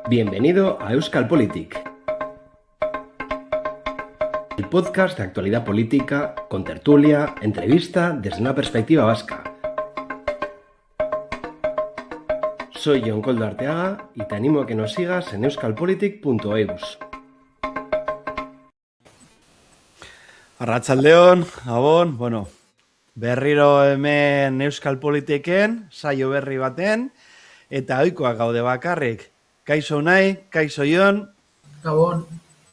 Bienvenido a Euskal Politik, el podcast de actualidad política con tertulia, entrevista desde una perspectiva vasca. Soy Jon Koldo Arteaga y te animo a que nos sigas en euskalpolitik.eus. Arratsaldeon, Gabon, berriro hemen Euskal Politiken, saio berri baten, eta ohikoak gaude bakarrik. Kaixo Unai, kaixo Jon. Gabon.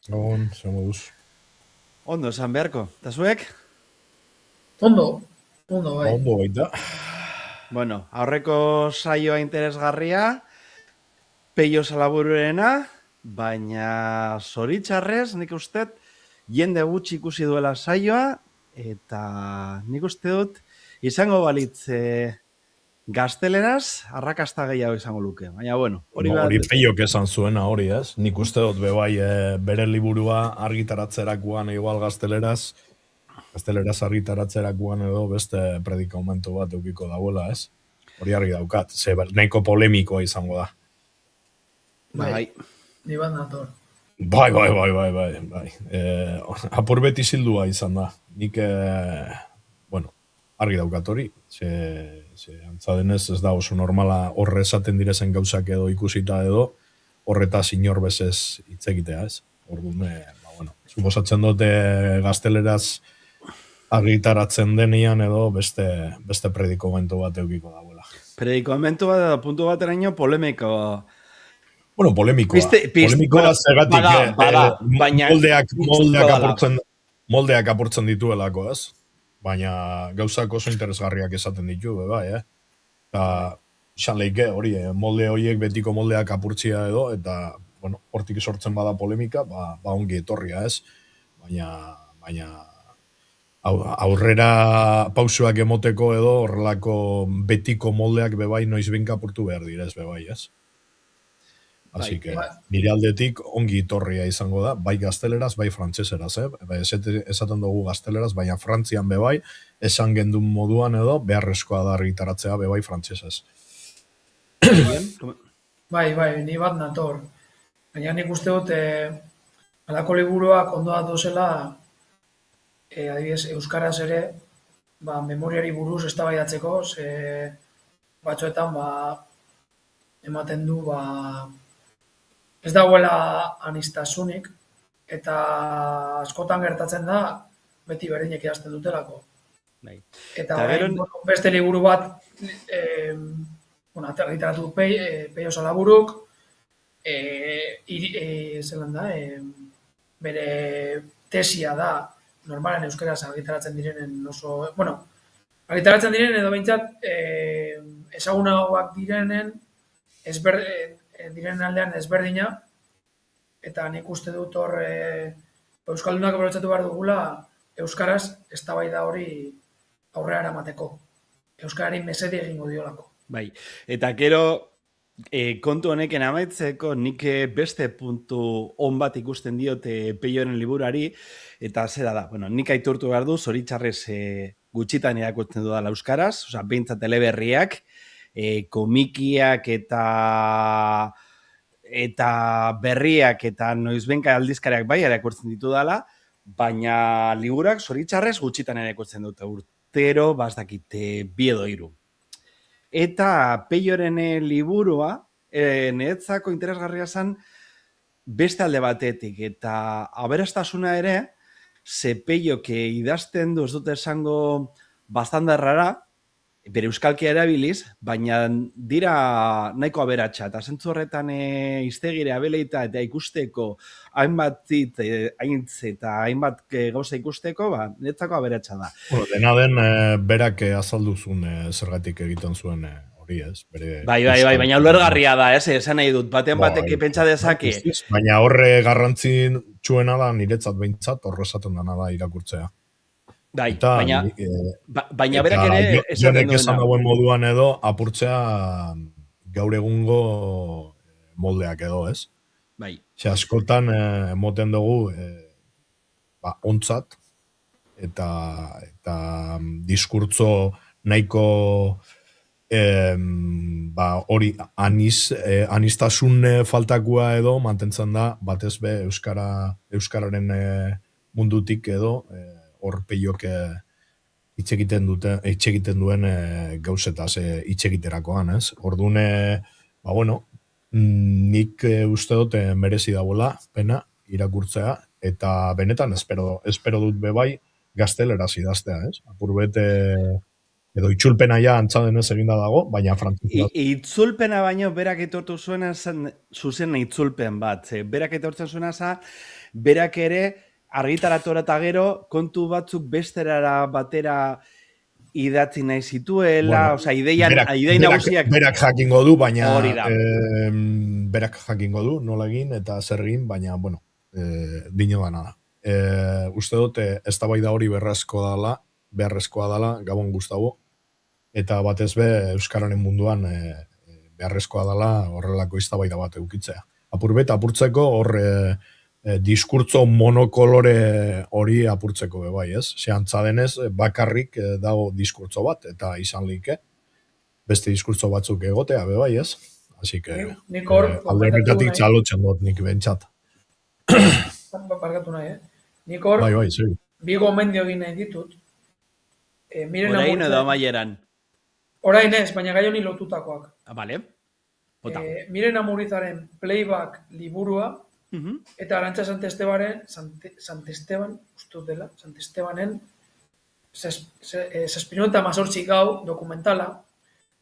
Gabon, zer moduz. Ondo esan beharko, eta zuek? Ondo bai. Ondo baita. Aurreko saioa interesgarria, Peio Salaburuena, baina zoritxarrez, nik uste jende gutxi ikusi duela saioa, eta nik uste dut izango balitz gazteleraz arrakasta gehiago izango luke. Baina, hori Peiok esan zuena hori, ez? Nik uste dut bebai bere liburua argitaratzerakoan igual gazteleraz argitaratzerakoan edo beste predikamentu bat eukiko dauela, ez? Hori argi daukat, nahiko polemikoa izango da. Bai. Ni bat nator. Bai. Apur beti zildua izan da. Nik, argi daukat hori. Antzadenez ez da oso normala horre esaten direzen gauzak edo ikusita edo horretaz inor bezez hitz egitea, ez? Orduan, suposatzen dute gazteleraz argitaratzen denean edo beste predikomentu bat eukiko dauela. Predikomentu bat edo puntu bat eraino polemikoa. Polemikoa zegatik moldeak apurtzen dituelako, ez? Baina gauzak oso interesgarriak esaten ditu, bai, Eta, xan leike, hori, molde horiek betiko moldeak apurtzia edo, eta, hortik sortzen bada polemika, ongi etorria, ez? Baina aurrera pausuak emoteko edo horrelako betiko moldeak bebai noiz benka apurtu behar direz, bebai, ez? Así que, nire aldetik ongi etorria izango da, bai gazteleraz, bai frantseseraz, esaten dugu gazteleraz, baina Frantzian bebai, esan gendun moduan edo, beharrezkoa da argitaratzea bebai frantsesez. Bai, ni bat nator. Baina nik uste dut, alako liburuak ondo datozela, adibidez, euskaraz ere, memoriari buruz eztabaidatzeko, batzuetan, ematen du, ez dagoela anistasunik, eta askotan gertatzen da, beti berdinek idazten dutelako. Eta beste liburu bat, argitaratu Peio Salaburuk, bere tesia da, normalen euskaraz argitaratzen direnen oso, argitaratzen direnen edo behintzat, ezagunagoak direnen, diren aldean ezberdina, eta nik uste dut hor euskaldunak aprobetxatu behar dugula euskaraz eztabaida hori aurrera eramateko. Euskarari mesede egingo diolako. Bai, eta gero kontu honeken amaitzeko nik beste puntu on bat ikusten diote Peioren liburari, eta zera da, nik aitortu behar du, zoritxarrez gutxitan irakurtzen dudala euskaraz, behintzat eleberriak, komikiak eta berriak eta noizbenka aldizkariak bai irakurtzen ditu dela, baina liburak zoritxarrez gutxitan irakurtzen dute urtero, bazdakite 2 edo 3. Eta Peioren liburua, niretzako interesgarria zen beste alde batetik, eta aberastasuna ere, ze Peiok idazten du, ez dute esango bastandarrara, bere euskalkia erabiliz, baina dira nahiko aberatsa, eta zentzu horretan hiztegire abeleita eta ikusteko hainbat haintz eta hainbat gauza ikusteko, niretzako aberatsa da. Dena den berak azalduzun zergatik egiten zuen hori, ez? Bai, baina ulergarria da, esan nahi dut, batek pentsa dezake. Baina horre garrantzin txuena da, niretzat behintzat, horre esaten dana da irakurtzea. Baina berak ere esaten dauen moduan edo apurtzea gaur egungo moldeak edo, ez? Bai. Askotan emoten dugu ontzat eta diskurtzo nahiko hori anistasun faltakua edo mantentzen da batez be euskararen mundutik edo hor peiok hitz egiten duen gauzetaz hitz egiterakoan, ez? Orduan, nik uste dut merezi dagoela pena irakurtzea eta benetan espero dut bebai gazteleraz idaztea, ez? Apurbet edo itzulpena ja antzadenez eginda dago, baina frantzuzera. Itzulpena baino berak etortu zuena zuzen itzulpen bat. Berak etortzen zuena berak ere argitaratora eta gero kontu batzuk besterara batera idatzi nahi zituela, osea, idei nagusiak... Berak jakingo du, baina berak jakingo du, nola egin eta zer egin, baina, bueno, dino gana da. Uste dut, eztabaida hori beharrezkoa dela, Gabon Gustavo, eta batez be, euskararen munduan beharrezkoa dela horrelako eztabaida bat eukitzea. Apurtzeko hor diskurtzo monokolore hori apurtzeko bebai, ez? Antza denez, bakarrik dago diskurtzo bat, eta izan like, beste diskurtzo batzuk egotea bebai, ez? Así que, alde horretatik txalotzen dut nik bentsat. Barkatu nahi, Nik hor, bi gomendio egin nahi ditut. Orain edo amaieran? Orain ez, baina gai honi lotutakoak. Bale. Miren Amurizaren Playback liburua, eta Arantxa Santestebanen Zazpiron eta 18 gau dokumentala,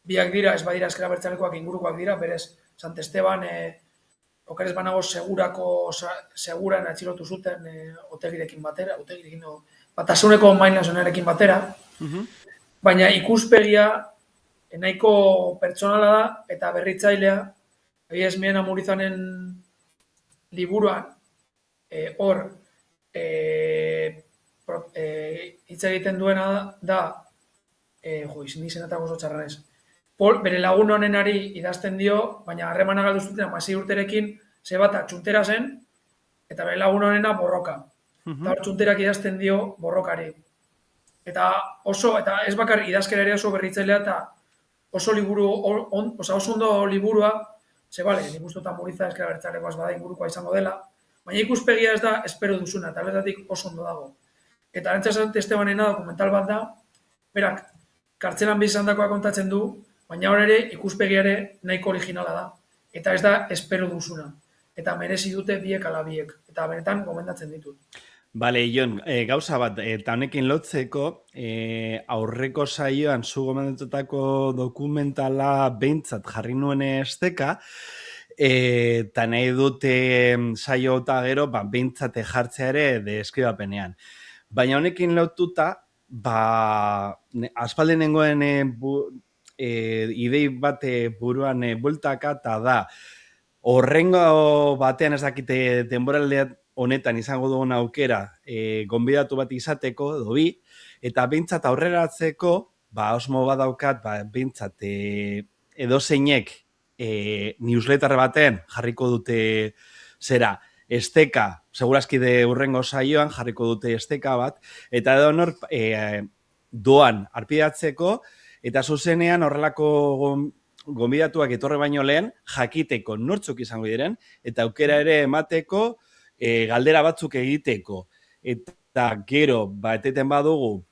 biak dira, ez badira ezkera bertzalekoak ingurukoak dira, berez Santesteban okeres banago seguran atxilotu zuten otegirekin batera, batasuneko mainlasonarekin batera, baina ikuspegia nahiko pertsonala da eta berritzailea, ez Miren Amurizanen liburuan hor hitz egiten duena da izin eta gozo txarra ez. Bere lagun honenari idazten dio, baina harremana galdu zuten 16 urterekin ze bata txuntera zen, eta bere lagun honena borroka. Eta hor txunterak idazten dio borrokari. Eta ez bakar idazkera ere oso berritzailea eta oso liburu, oso ondo liburua, ze bale, nik uste dut Amuriza ezkera bertzalekoaz bada ingurukoa izango dela, baina ikuspegia ez da espero duzuna, eta bertatik oso ondo dago. Eta Arantxa Santestebanena dokumental bat da, berak, kartzelan bizandakoa kontatzen du, baina hor ere ikuspegiare nahiko originala da. Eta ez da espero duzuna. Eta merezi dute biek ala biek. Eta benetan gomendatzen ditut. Bale, Jon, gauza bat, eta honekin lotzeko, aurreko saioan zu gomendatutako dokumentala behintzat jarri nuen esteka, eta nahi dute saio eta gero, behintzat jartzea ere deskribapenean. Baina honekin lotuta, aspaldi nengoen idei bate buruan bueltaka, eta da, horrengo batean ez dakite denboraldean honetan izango dugun aukera gonbidatu bat izateko, edo bi, eta behintzat aurreratzeko, osmo badaukat, behintzat edozeinek newsletter baten jarriko dute zera, esteka, segurazki de urrengo saioan jarriko dute esteka bat, eta edo nor doan arpidatzeko, eta zuzenean horrelako gonbidatuak etorre baino lehen jakiteko nortzuk izango diren, eta aukera ere emateko galdera batzuk egiteko. Eta gero, eteten badugu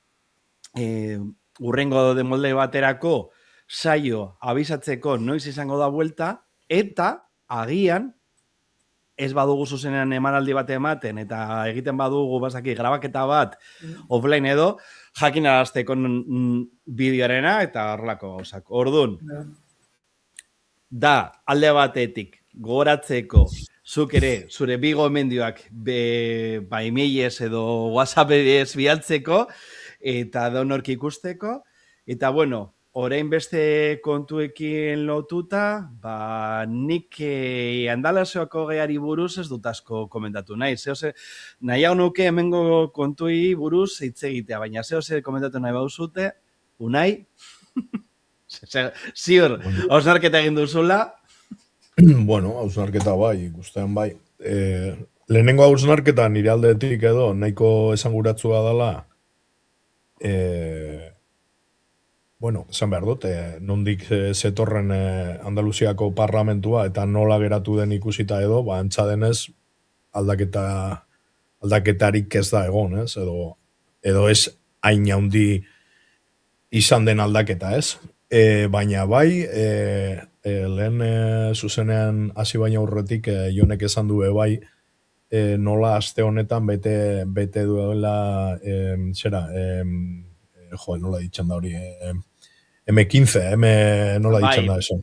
urrengo demolde baterako saio abisatzeko noiz izango da buelta, eta agian ez badugu zuzenean emanaldi bat ematen, eta egiten badugu grabaketa bat offline edo, jakin arazteko bideoarena eta horrelako gauzak. Orduan, da alde batetik gogoratzeko zuk ere zure bi gomendioak emailez edo WhatsAppez bialtzeko eta donork ikusteko, eta bueno, orain beste kontuekin lotuta, nik Andalaseoko geari buruz ez dut asko komentatu nahi. Nahiago nuke hemengo kontui buruz hitz egitea, baina zehose komentatu nahi bauzute, Unai, ziur, hausnarketa egin duzula. Bueno, hausnarketa bai, ikustean bai. Lehenengo hausnarketa nire aldetik edo, nahiko esanguratzua dela, Bueno, esan behar dut, nondik zetorren Andaluziako parlamentua eta nola geratu den ikusita edo, antza denez aldaketarik ez da egon, ez? Edo ez hain handi izan den aldaketa, ez? Baina bai, lehen zuzenean hasi baina aurretik Jonek esan du bai, nola aste honetan bete duela nola ditzen da hori, M15, nola ditzen da eso.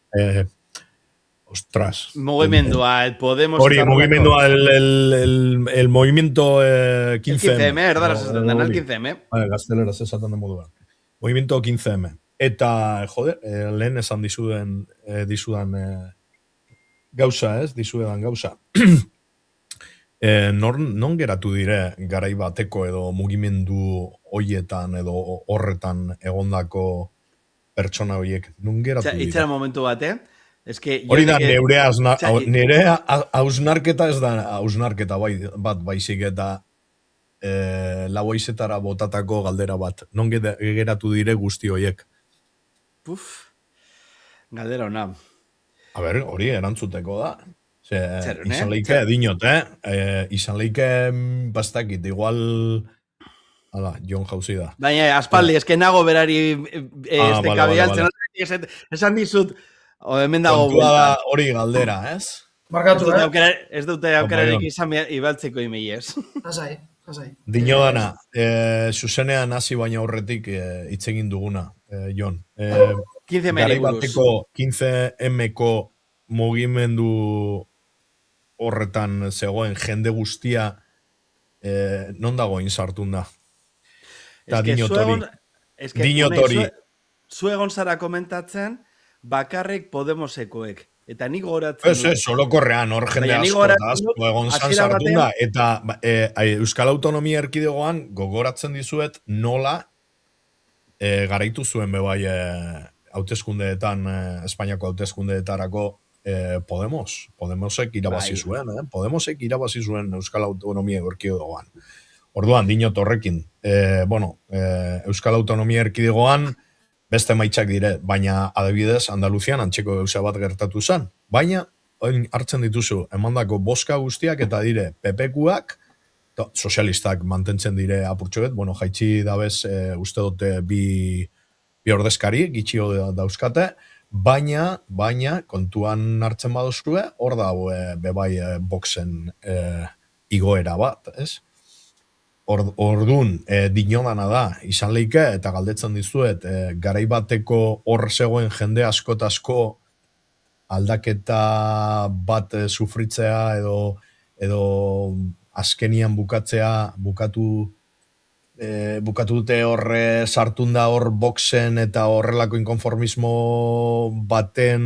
Ostras. Mugimendua, Podemos... Hori, mugimendua, el movimiento 15M. El 15M, erdaraz esaten den, el 15M. Gazteleraz esaten den moduan. Movimiento 15M. Eta, lehen esan dizudan gauza, ez? Dizudan gauza. Non geratu dire garai bateko edo mugimendu hoietan edo horretan egondako pertsona horiek? Non geratu dire? Itzera momentu bate. Hori da nire hausnarketa ez da hausnarketa bat baizik eta laboizetara botatako galdera bat. Non geratu dire guzti horiek? Galdera ona. A ber, hori erantzuteko da. Izan leike, dinot, izan leike, bastakit, igual... Hala, Jon jauzi da. Baina, aspaldi, nago berari kabialtzen. Esan dizut, hemen dago... Kontua da hori galdera, ez? Markatu, ez dute aukerarik izan ibaltzeko imei, ez? Asai. Dino dana, zuzenean hasi baina horretik hitz egin duguna, Jon. 15M buruz. 15M-ko mugimendu horretan zegoen jende guztia non dagoin sartun da. Eta dinotori. Zu egon zara komentatzen, bakarrik Podemosekoek. Eta nik goratzen dut. Solokorrean, hor jende asko egon zan sartun da. Eta Euskal Autonomia Erkidegoan gogoratzen dizuet nola garaitu zuen bebai hauteskundeetan, Espainiako hauteskundeetarako Podemosek irabazi zuen, Podemosek irabazi zuen Euskal Autonomia Erkidegoan. Orduan, dinot horrekin, Euskal Autonomia Erkidegoan beste maitzak dire, baina adibidez Andaluzian antzeko gauza bat gertatu zen. Baina, hartzen dituzu, emandako boska guztiak eta dire PPkuak, sozialistak mantentzen dire apurtxoet, jaitsi dabez uste dute bi ordezkari, gitxio dauzkate, baina kontuan hartzen badozue, hor dago bebai boxen igoera bat, ez? Ordun dinodana da, izan leike, eta galdetzen dizuet, garai bateko hor zegoen jende asko aldaketa bat sufritzea edo azkenian bukatu dute horre sartun da hor boxen eta horrelako inkonformismo baten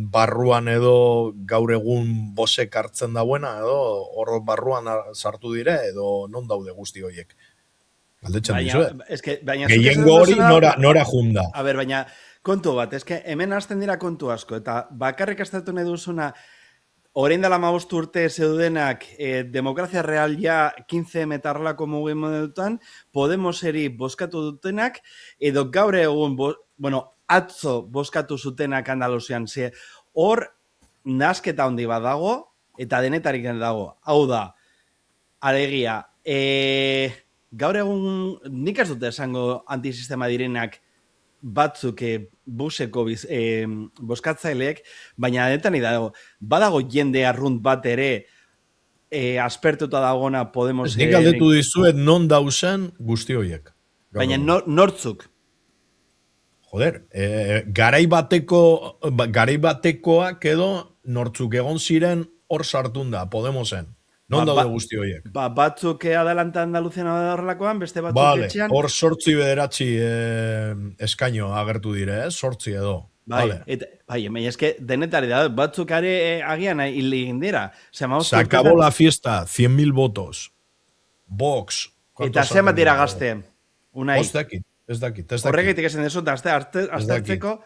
barruan edo gaur egun bosek hartzen dauena edo hor barruan sartu dire edo non daude guzti horiek. Galdetzen dizuet. Gehiengo hori nora junda. A ber, baina kontu bat, hemen hasten dira kontu asko eta bakarrik astatu nahi duzuna orain dela 15 urte zeudenak Demokrazia Real ja 15M eta horrelako mugimenduetan Podemoseri bozkatu dutenak edo gaur egun, atzo bozkatu zutenak Andaluzian. Hor nasketa handi bat dago eta denetarik dago. Hau da, alegia, gaur egun nik ez dute esango antisistema direnak batzuk buseko bozkatzaileek, baina denetan dago, badago jende arrunt bat ere aspertuta dagona Podemos... Nik galdetu dizuet non dauzen guzti horiek. Baina nortzuk? Joder, garai batekoak edo nortzuk egon ziren hor sartun da, Podemosen. Non daude guzti horiek? Batzuk adelanta Andaluzian horrelakoan, beste batzuk etxean... Hor 8-9 eskaino agertu dire, sortzi edo. Baina eske denetari da, batzuk agian hil dira. Se acabó la fiesta, 100.000 votos. Vox. Eta zenbat dira gazte? Ez dakit. Horregitik esan desut, aztertzeko.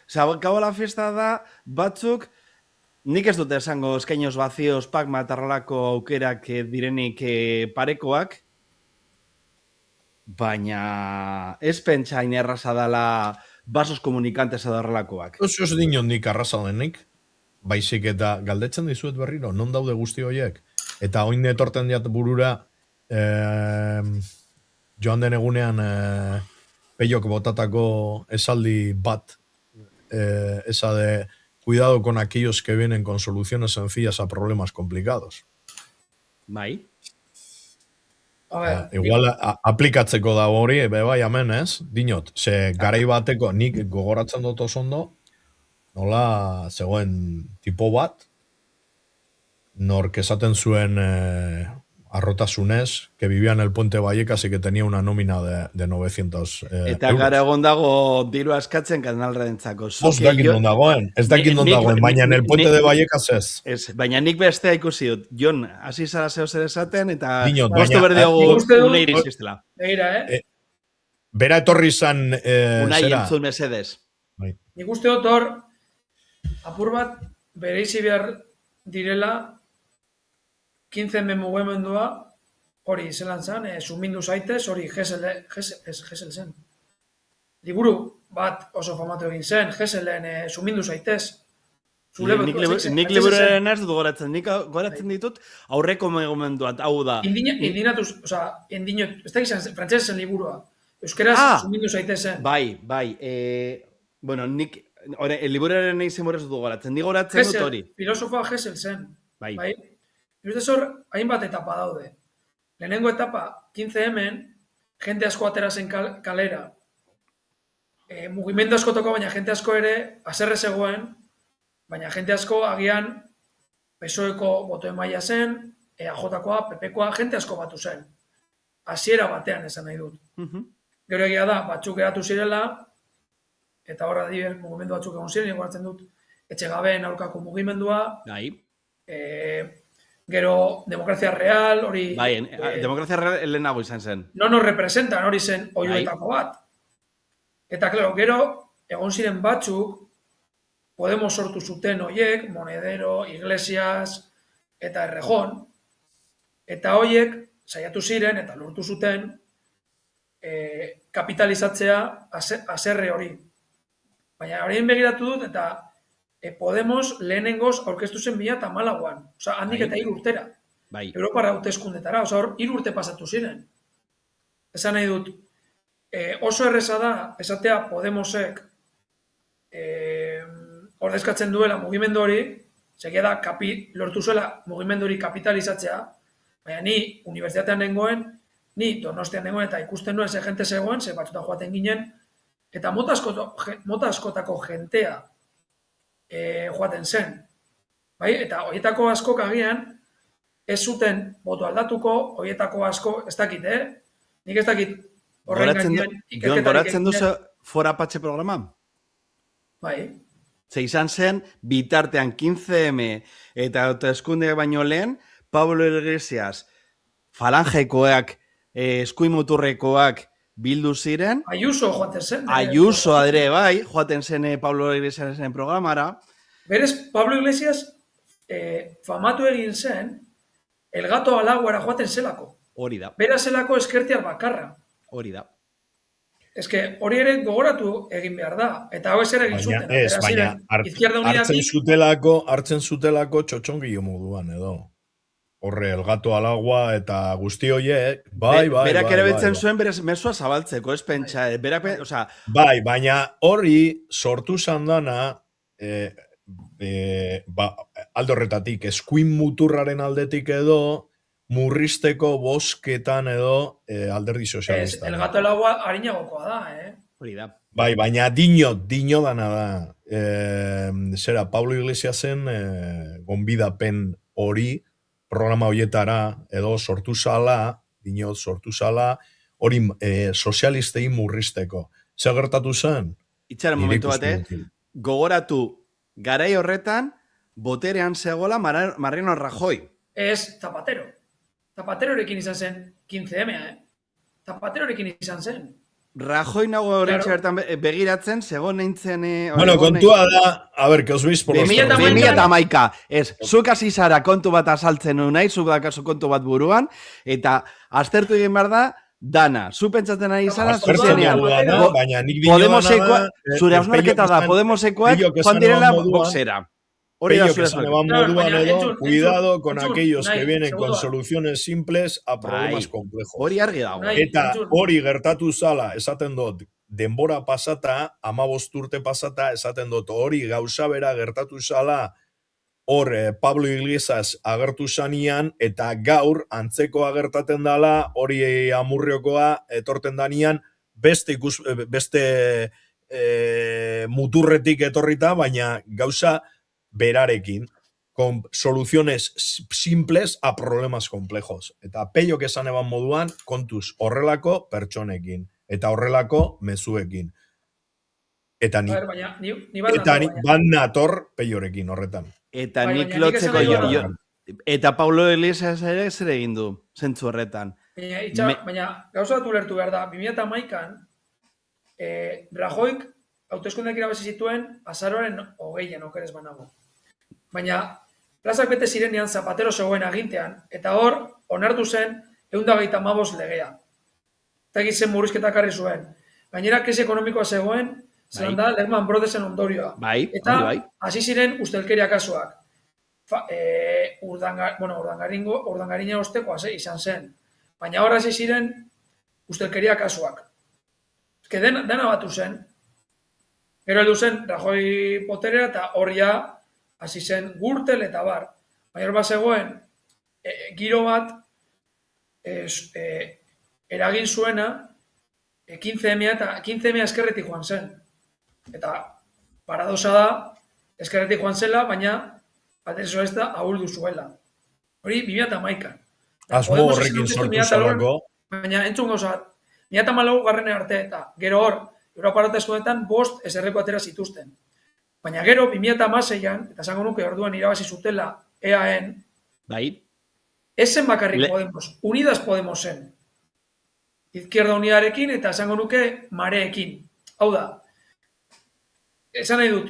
Se acabó la fiesta da, batzuk... Nik ez dute esango eskainoz vacíos, Pacma eta horrelako aukerak direnik parekoak. baina ez pentsa inerraza dala basos komunikantes edo horrelakoak. Oso ez dinondik arraza denik, baizik eta galdetzen dizuet berriro, non daude guzti horiek? Eta oin etorten diat burura, joan den egunean peiok botatako esaldi bat, esa de cuidado con aquellos que vienen con soluciones sencillas a problemas complicados. Bai. Igual aplikatzeko da hori, bai hemen ez, dinot, ze garai bateko nik gogoratzen dut oso ondo, nola zegoen tipo bat, nork esaten zuen arrotasunez, que vivía en el Puente Vallecas y que tenía una nómina de 900 Eta euros. gara egon dago diru askatzen kanalrentzako. Ez dakit non dagoen, baina en el Puente de Vallecas ez. Baina nik bestea ikusi dut. Jon, hasi zara zeo zer esaten, eta Baina, berdiago une iristiztela. Begira, Bera etorri izan... Unai entzun mesedez. Nik uste dut hor, apur bat, bereizi behar direla, 15 mugimendua, hori zelan zen, sumindu zaitez, hori Gesel zen. Liburu bat oso famatu egin zen, Geselen sumindu zaitez. Nik liburuaren ez dut goratzen, nik goratzen ditut aurreko mugimenduat, hau da. Indinatuz, oza, ez da izan, frantzezen liburua. Euskeraz sumindu zaitez zen. Bai. Bueno, nik, liburuaren egin ez dut goratzen, nik goratzen dut hori. Filosofoa Gesel zen. Bai. Ustez hor, hainbat etapa daude. Lehenengo etapa, 15 jente asko atera zen kalera. Mugimendu asko toko, baina jente asko ere haserre zegoen, baina jente asko agian PSOEko botoen maila zen, EAJkoa, PPkoa, jente asko batu zen. Hasiera batean esan nahi dut. Gero egia da, batzuk geratu zirela, eta horra diren mugimendu batzuk egon ziren, egoratzen dut, etxegabeen aurkako mugimendua, gero Demokrazia Real, hori... Bai, Demokrazia Real lehenago izan zen. No nos representan, hori zen oioetako bat. Eta, klaro, gero, egon ziren batzuk, Podemos sortu zuten hoiek, Monedero, Iglesias, eta Errejón, eta hoiek, saiatu ziren, eta lortu zuten, kapitalizatzea haserre hori. Baina horien begiratu dut, eta Podemos lehenengoz aurkeztu zen 2014an. Osa, handik eta 3 urtera. Europara hauteskundetara. Osa, hor, 3 urte pasatu ziren. Esan nahi dut, oso erreza da, esatea Podemosek ordezkatzen duela mugimendu hori, segia da, lortu zuela mugimendu hori kapitalizatzea, baina ni unibertsitatean nengoen, ni Donostian nengoen, eta ikusten nuen ze jente zegoen, ze batzuta joaten ginen, eta mota askotako jentea joaten zen. Bai? Eta horietako askok agian ez zuten boto aldatuko, horietako asko ez dakit, Nik ez dakit horren gainean ikerketarik egin. Goratzen duzu Fora Patxe programa? Bai. Ze izan zen, bitartean 15M eta hauteskunde baino lehen, Pablo Iglesias, falangekoak, eskuimuturrekoak bildu ziren. Ayuso joaten zen. Ayuso adere bai, joaten zen Pablo Iglesiasen programara. Berez, Pablo Iglesias famatu egin zen, el gato al aguara joaten zelako. Hori da. Bera zelako eskertiar bakarra. Hori da. Ez que hori ere gogoratu egin behar da. Eta hau ez ere egin zuten. Baina hartzen zutelako txotxongillo moduan edo. Horre, el gato al agua eta guzti horiek, bai. Berak erabiltzen zuen berez mesua zabaltzeko, ez pentsa. Bai, baina hori sortu zandana, alde horretatik, eskuin muturraren aldetik edo, murrizteko bosketan edo alderdi sozialistan. El gato al agua harinagokoa da, Hori da. Bai, baina dino dana da. Zera, Pablo Iglesiasen gonbidapen hori, programa horietara, edo sortu zala, hori sozialistei murrizteko. Zer gertatu zen? Itxaren momentu bate, gogoratu garai horretan, boterean zegoela Mariano Rajoy. Ez Zapatero. Zapaterorekin izan zen 15M, Zapaterorekin izan zen. Rajoy nago horrentxe bertan begiratzen, zegoen nintzen... Bueno, kontua da, a ver, que os veis por los... 2011. Ez, zuk hasi zara kontu bat asaltzen nahi, zuk dakazu kontu bat buruan, eta aztertu egin behar da, dana. Zu pentsatzen ari zara, Aztertzen zuzenean. dugu dana, baina nik diodana Podemosekoa, da... zure hausnarketa da, Podemosekoak joan direla boxera. Hori da Pello zure que se hausnarketa. moduan baina, edo, cuidado con entzun, aquellos que nahi, vienen con segundua. soluciones simples a problemas Bai, complejos. hori argi dago. Nahi. Eta entzun. hori gertatu zala, esaten dut, denbora pasata, 15 urte pasata, esaten dut, hori gauza bera gertatu zala, hor Pablo Iglesias agertu zanian, eta gaur antzeko agertaten dala, hori Amurriokoa etorten danian, beste muturretik etorrita, baina gauza berarekin, con soluciones simples a problemas complejos. Eta peiok esan eban moduan, kontuz horrelako pertsonekin, eta horrelako mezuekin. Eta ni, A ver, baina, ni bat eta nator, ni baina. ban nator peiorekin horretan. Eta Bai, nik baina nik esan lotzeko nahi jo. Eta Paulo Iglesias ere zer egin du, zentzu horretan. Baina, gauza bat ulertu behar da, 2011an, Rajoyk hauteskundeak irabazi zituen azaroaren 20an okerez banago. Baina, plazak bete zirenean Zapatero zegoen agintean, eta hor, onartu zen 125 legea. Eta egitzen murrizketak harri zuen. Gainera, krisi ekonomikoa zegoen, zelan da, Lehman Brothersen ondorioa. Bai, Eta bai. hasi ziren ustelkeria kasuak. Urdangarina osteko izan zen. Baina hor hasi ziren ustelkeria kasuak. Ezke dena batu zen. Gero heldu zen Rajoy poterera eta horria hasi zen Gürtel eta bar. Baina hor bat zegoen giro bat eragin zuena 15M eta 15M eskerretik joan zen. Eta paradosa da eskerretik joan zela, baina batez ez da ahuldu zuela. Hori 2011an. Asmo horrekin sortu zelako. Baina entzun gauza bat, 2014 garrene arte eta gero hor, Europa hauteskundeetan 5 eserreko atera zituzten. Baina gero 2016an, eta esango nuke orduan irabazi zutela EAN, Bai. esen bakarrik Podemos, Unidas Podemosen. Izquierda Unidarekin eta esango nuke Mareekin. Hau da, esan nahi dut,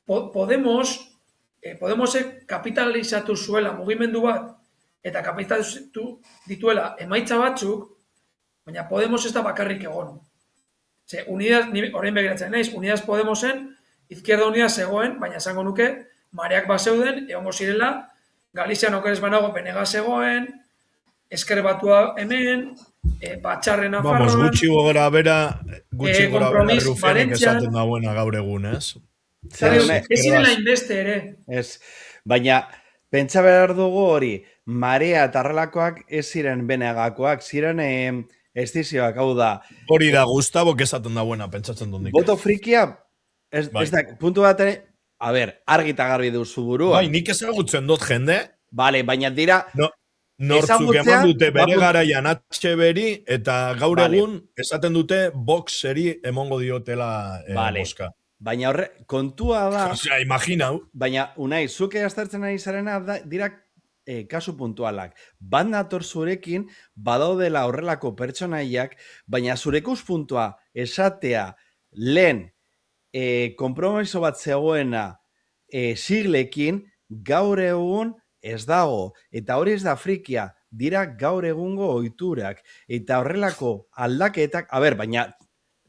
Podemosek kapitalizatu zuela mugimendu bat eta kapitalizatu dituela emaitza batzuk, baina Podemos ez da bakarrik egon. Ze, Unidas, orain begiratzen naiz, Unidas Podemosen Izquierda Unida zegoen, baina esango nuke Mareak bazeuden, egongo zirela, Galizian okerez banago Penega zegoen, Ezker Batua hemen, Batxarren Nafarroan. Vamos, gutxi gora bera Kompromis, Rufianek Valentzian. esaten da buena gaur egun, ez? Ez zirela inbeste ere. Ez, baina pentsa behar dugu hori, Marea eta arrelakoak ez ziren benegakoak, ziren estizioak, hau da. Hori da, Gustavo, esaten da buena, pentsatzen dut nik. Boto frikia, ez da, puntu bat ere, a ber, argita garbi duzu burua. Bai, nik ezagutzen dut jende. Vale, baina dira... Nortzuk eman dute bere garaian HBri eta gaur egun esaten dute Voxeri emongo diotela boska. Baina horre, kontua da... Osea, imaginau. Baina, Unai, zuke aztertzen ari zarena dira kasu puntualak. Bat nator zurekin, badaudela horrelako pertsonaiak, baina zure ikuspuntua esatea lehen konpromiso bat zegoena siglekin, gaur egun ez dago, eta hori ez da frikia, dira gaur egungo ohiturak, eta horrelako aldaketak, a ber, baina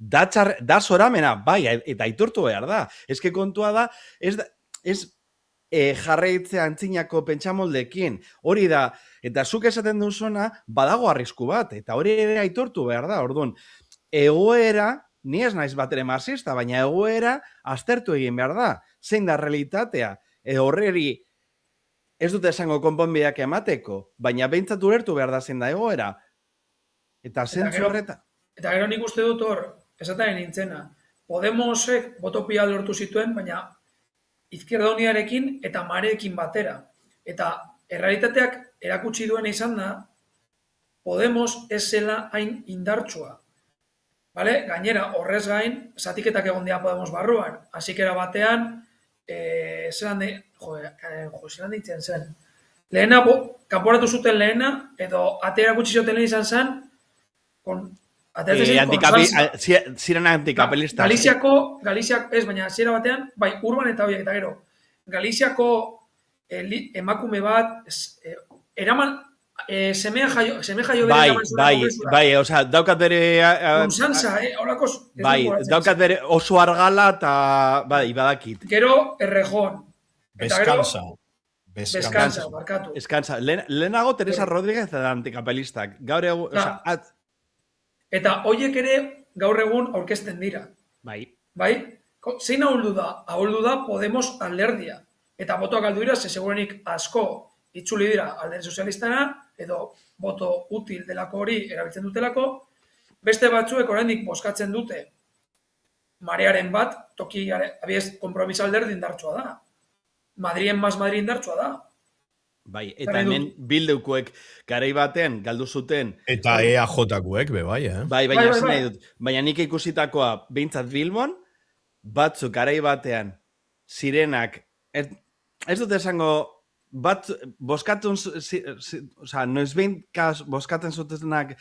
da zoramena, bai, eta aitortu behar da. Ezke kontua da, ez jarraitzea antzinako pentsamoldekin, hori da, eta zuk esaten duzuna, badago arrisku bat, eta hori ere aitortu behar da, orduan, egoera, ni ez naiz bat ere marxista, baina egoera aztertu egin behar da, zein da realitatea, horreri ez dute esango konponbideak emateko, baina behintzat ulertu behar da zein da egoera. Eta zentzu horreta. Eta gero nik uste dut hor, esataren nintzena, Podemosek botopia lortu zituen, baina Izquierda Unidarekin eta Mareekin batera. Eta errealitateak erakutsi duen izan da, Podemos ez zela hain indartsua. Vale? Gainera, horrez gain, zatiketak egon dira Podemos barruan. Hasikera batean, zelan ditzen zen. Lehena, kanporatu zuten lehena, edo atea erakutsi zioten lehen izan zen, ziren antikapelistas. Galiziako, ez, baina ziera batean, bai, Urban eta horiek, eta gero, Galiziako emakume bat, eraman Semea jaio bere Bai, bai, osea, daukat bere... Konsansa, horako... Bai, daukat bere oso argala eta bai, badakit. Gero, Errejon. Beskansa. Beskansa, barkatu. Eskansa. Lehenago Teresa Rodríguez eta antikapelistak. Gaur egun, osea, eta hoiek ere gaur egun aurkezten dira. bai. Bai? Zein ahuldu da? Ahuldu da Podemos alderdia. Eta botoak aldu dira, segurenik asko itzuli dira alderdi sozialistana, edo boto util delako hori erabiltzen dutelako, beste batzuek oraindik bozkatzen dute marearen bat, toki, abiez, kompromis alderdi indartsua da. Madrien más Madrid indartsua da. Bai, eta hemen bildeukuek garai baten galdu zuten. Eta EAJ-kuek, bai, Bai, nahi dut. Baina nik ikusitakoa behintzat Bilbon, batzuk garai batean zirenak, ez dut esango, bat boskatun, noiz behin boskaten zutenak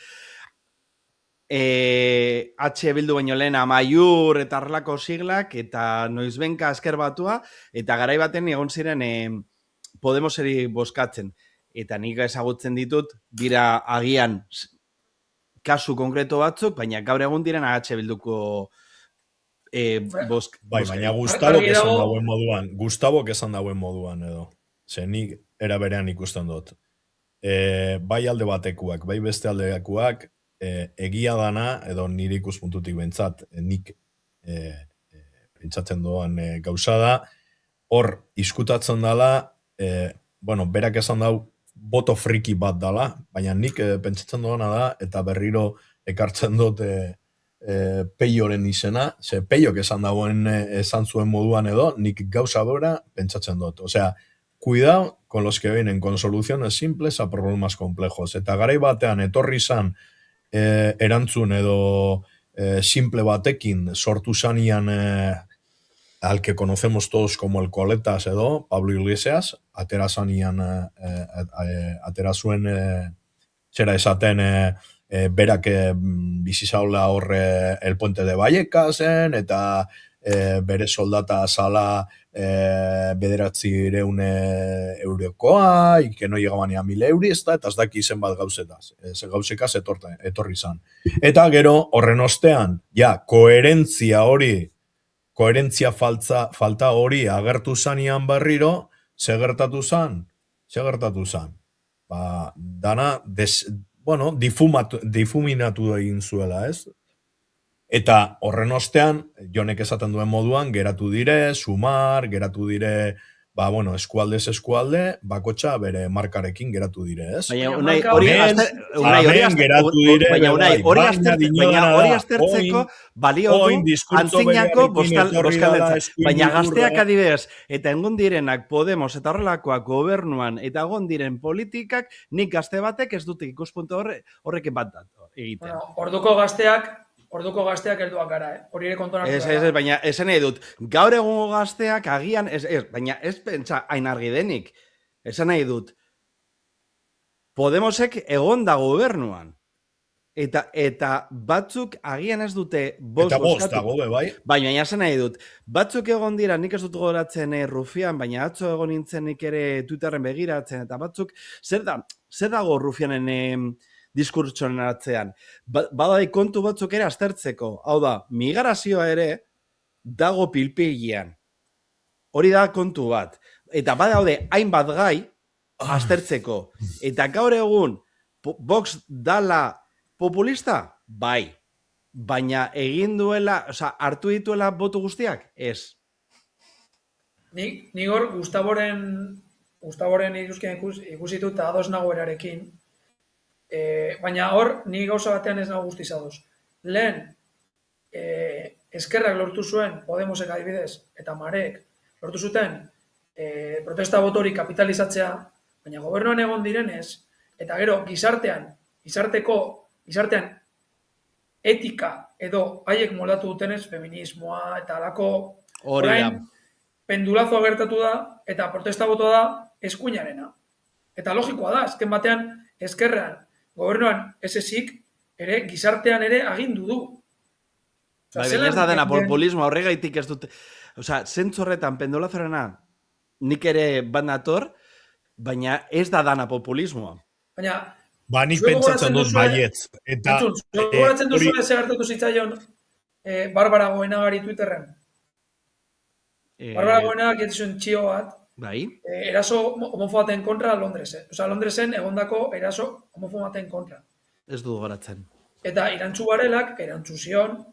H bildu baino lehen Amaiur eta arlako siglak, eta noizbenka Ezker Batua, eta garai baten egon ziren Podemoseri boskatzen. Eta nik ezagutzen ditut, dira agian kasu konkreto batzuk, baina gaur egun diren H bilduko Bai, baina Gustabok esan dauen moduan edo. Ze nik era berean ikusten dut. Bai alde batekuak, bai beste aldeakuak, egia dana, edo nire ikuspuntutik bentsat, nik pentsatzen doan gauza da, hor izkutatzen dela, berak esan dau boto friki bat dala, baina nik pentsatzen doana da, eta berriro ekartzen dut Peioren izena, ze Peiok esan zuen moduan edo, nik gauza bera pentsatzen dut. Osea, cuidado con los que vienen con soluciones simples a problemas complejos. Eta garai batean etorri izan erantzun edo simple batekin sortu zanian al que conocemos todos como el Coletas edo, Pablo Iglesias, atera zanian, atera zuen zera esaten berak bizizaula horre el puente de Vallecasen, eta bere soldata azala 900 eurokoa, y que no llegaban ni a 1000 euros, eta ez daki zenbat gauzetaz, gauzekaz etorri izan. Eta gero, horren ostean, koherentzia falta hori agertu zanian berriro, segertatu zan. Dana, difuminatu egin zuela, ez? Eta horren ostean, Jonek esaten duen moduan, geratu dire, Sumar, geratu dire, eskualde, bakotxa bere markarekin geratu dire, ez? Baina hori aztertzeko balio du antzinako boskaldetzak. Baina gazteak adibidez, eta egon direnak Podemos eta horrelakoak gobernuan, eta egon diren politikak, nik gazte batek ez dute ikuspuntu horrekin bat egiten. Orduko gazteak helduak gara, hori ere kontuan hartu gara. Baina esan nahi dut, gaur egungo gazteak agian, baina ez pentsa hain argi denik. Esan nahi dut, Podemosek egon da gobernuan. Eta batzuk agian ez dute boskatu. Dago, bai. Baina esan nahi dut, batzuk egon dira, nik ez dut goratzen Rufian, baina atzo egon nintzen nik ere Twitterren begiratzen, eta batzuk, zer dago Rufianen diskurtsoen atzean. Badai kontu batzuk ere aztertzeko. Hau da, migrazioa ere dago pilpilean. Hori da kontu bat. Eta badaude hainbat gai aztertzeko. Eta gaur egun Vox dala populista? Bai. Baina egin duela, hartu dituela botu guztiak? Ez. Nik hor Gustaboren ikusitu eta ados nago erarekin. Baina hor, ni gauza batean ez nago guztiz ados. Lehen, Ezkerrak lortu zuen, Podemosek adibidez, eta Marek lortu zuten protesta botori kapitalizatzea, baina gobernuan egon direnez, eta gero gizartean etika edo haiek moldatu dutenez, feminismoa eta alako orain pendulazoa gertatu da, eta protesta botoa da eskuinarena. Eta logikoa da, azken batean Ezkerrean gobernuan ez ere gizartean ere agindu du. Ez da dena populismo, horregaitik ez dute. Zentzorretan pendulazorena nik ere bat nator, baina ez da dana populismoa. Baina, Ba, nik zuek pentsatzen dut gogoratzen baietz. Eta entzun, zuek gogoratzen hori duzue zer gertatu zitzaion Barbara Goenagari Twitterren. Barbara Goenagak zuen txio bat, Bai? eraso homofo baten kontra Londresen. Osa, Londresen egondako eraso homofo baten kontra. Ez du goratzen. Eta Irantzu Barelak erantzu zion,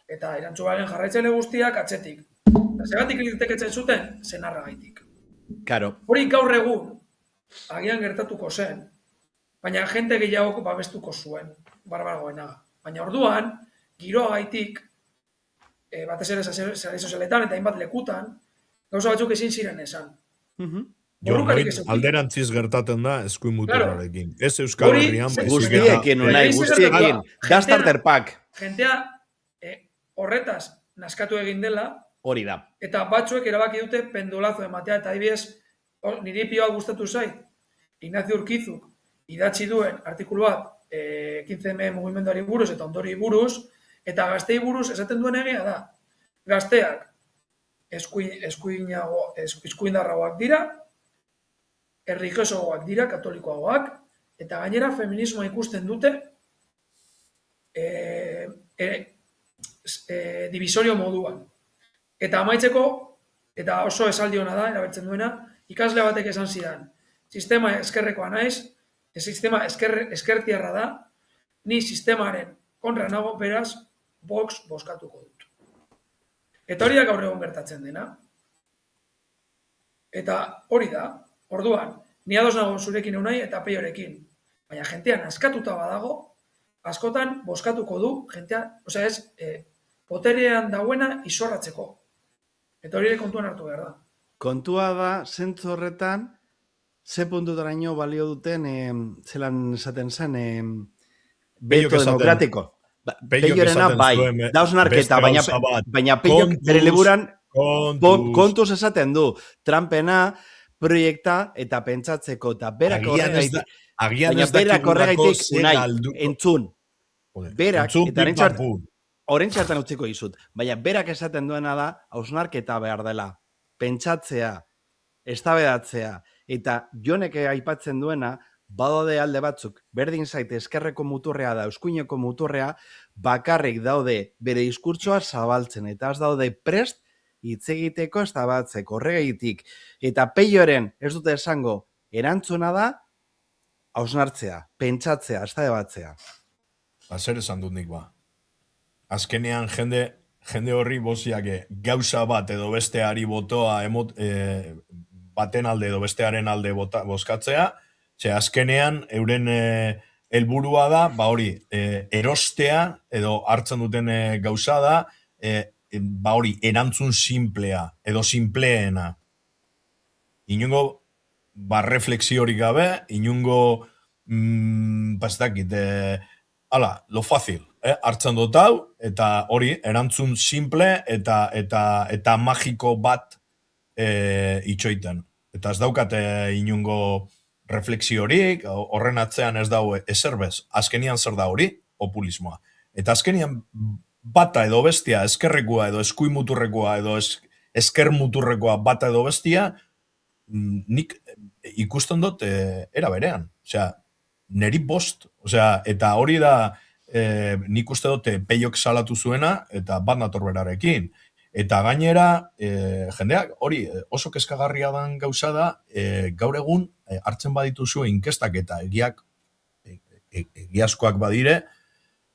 eta Irantzu Barelen jarraitzaile guztiak atzetik. Zergatik kritiketzen zuten, senarra gaitik. Karo. Hori gaur egun, agian gertatuko zen, baina jente gehiago babestuko zuen, Barbara Goenaga. Baina orduan, giroa gaitik, batez ere sare sozialetan eta hainbat lekutan, gauza batzuk ezin ziren esan. Noin alderantziz gertaten da eskuin muturrarekin. Ez Euskal Herrian, guztiekin, unai, guztiekin. Das starter pack. Gentea horretaz naskatu egin dela, hori da. Eta batzuek erabaki dute pendulazo ematea, eta adibidez, niri pioa gustatu zait, Ignacio Urkizuk idatzi duen artikulu bat 15M mugimenduari buruz eta ondori buruz, eta gaztei buruz esaten duen egia da. Gazteak eskuindarragoak dira, erlijiosoagoak dira, katolikoagoak, eta gainera feminismoa ikusten dute divisorio moduan. Eta amaitzeko, eta oso esaldi hona da, erabiltzen duena, ikasle batek esan zidan, sistema eskerrekoa naiz, sistema eskertiarra da, ni sistemaren kontra nago, beraz, Vox bozkatuko dut. Eta hori da gaur egun gertatzen dena. Eta hori da, orduan, ni ados nago zurekin eunai eta peiorekin. Baina jentean askatuta badago, askotan bozkatuko du, jentea, osea ez, poterean dauena izorratzeko. Eta hori ere kontuan hartu behar da. Kontua da, zentzu horretan, ze puntutaraino balio duten, zelan esaten zen, veto demokratiko. Peiorena bai, dausnarketa, baina peiok bere liburan kontuz esaten du. Trumpena, proiekta eta pentsatzeko, eta berak horregaitik, baina berak horregaitik, unai, entzun. Berak, eta horrentxe hartan utziko izut, baina berak esaten duena da, hausnarketa behar dela, pentsatzea, eztabaidatzea, eta jonek aipatzen duena, badaude alde batzuk, berdin zaite eskerreko muturrea da, eskuineko muturrea, bakarrik daude bere diskurtsoa zabaltzen, eta ez daude prest hitz egiteko eztabaidatzeko horregaitik. Eta peioren, ez dute esango, erantzuna da, hausnartzea, pentsatzea, eztabaidatzea. Zer esan dut nik ba. Azkenean jende horri boziak gauza bat edo besteari botoa baten alde edo bestearen alde bozkatzea, azkenean euren helburua da, ba hori, erostea edo hartzen duten gauza da, ba hori, erantzun simplea edo simpleena. Inungo, ba reflexiorik gabe, inungo, ez dakit, lo fácil, hartzen dut hau, eta hori, erantzun simple eta magiko bat itxoiten. Eta ez daukate inungo reflexiorik, horren atzean ez dau ezerbez. Azkenian zer da hori? Populismoa. Eta azkenian bata edo bestia, eskerrekoa edo eskuimuturrekoa edo eskermuturrekoa bata edo bestia, nik ikusten dut era berean. Osea, neri bost. Osea, eta hori da nik uste dut peiok salatu zuena eta bat nator berarekin. Eta gainera, jendeak, hori oso kezkagarria dan gauza da, gaur egun hartzen badituzu inkestak eta egiazkoak badire,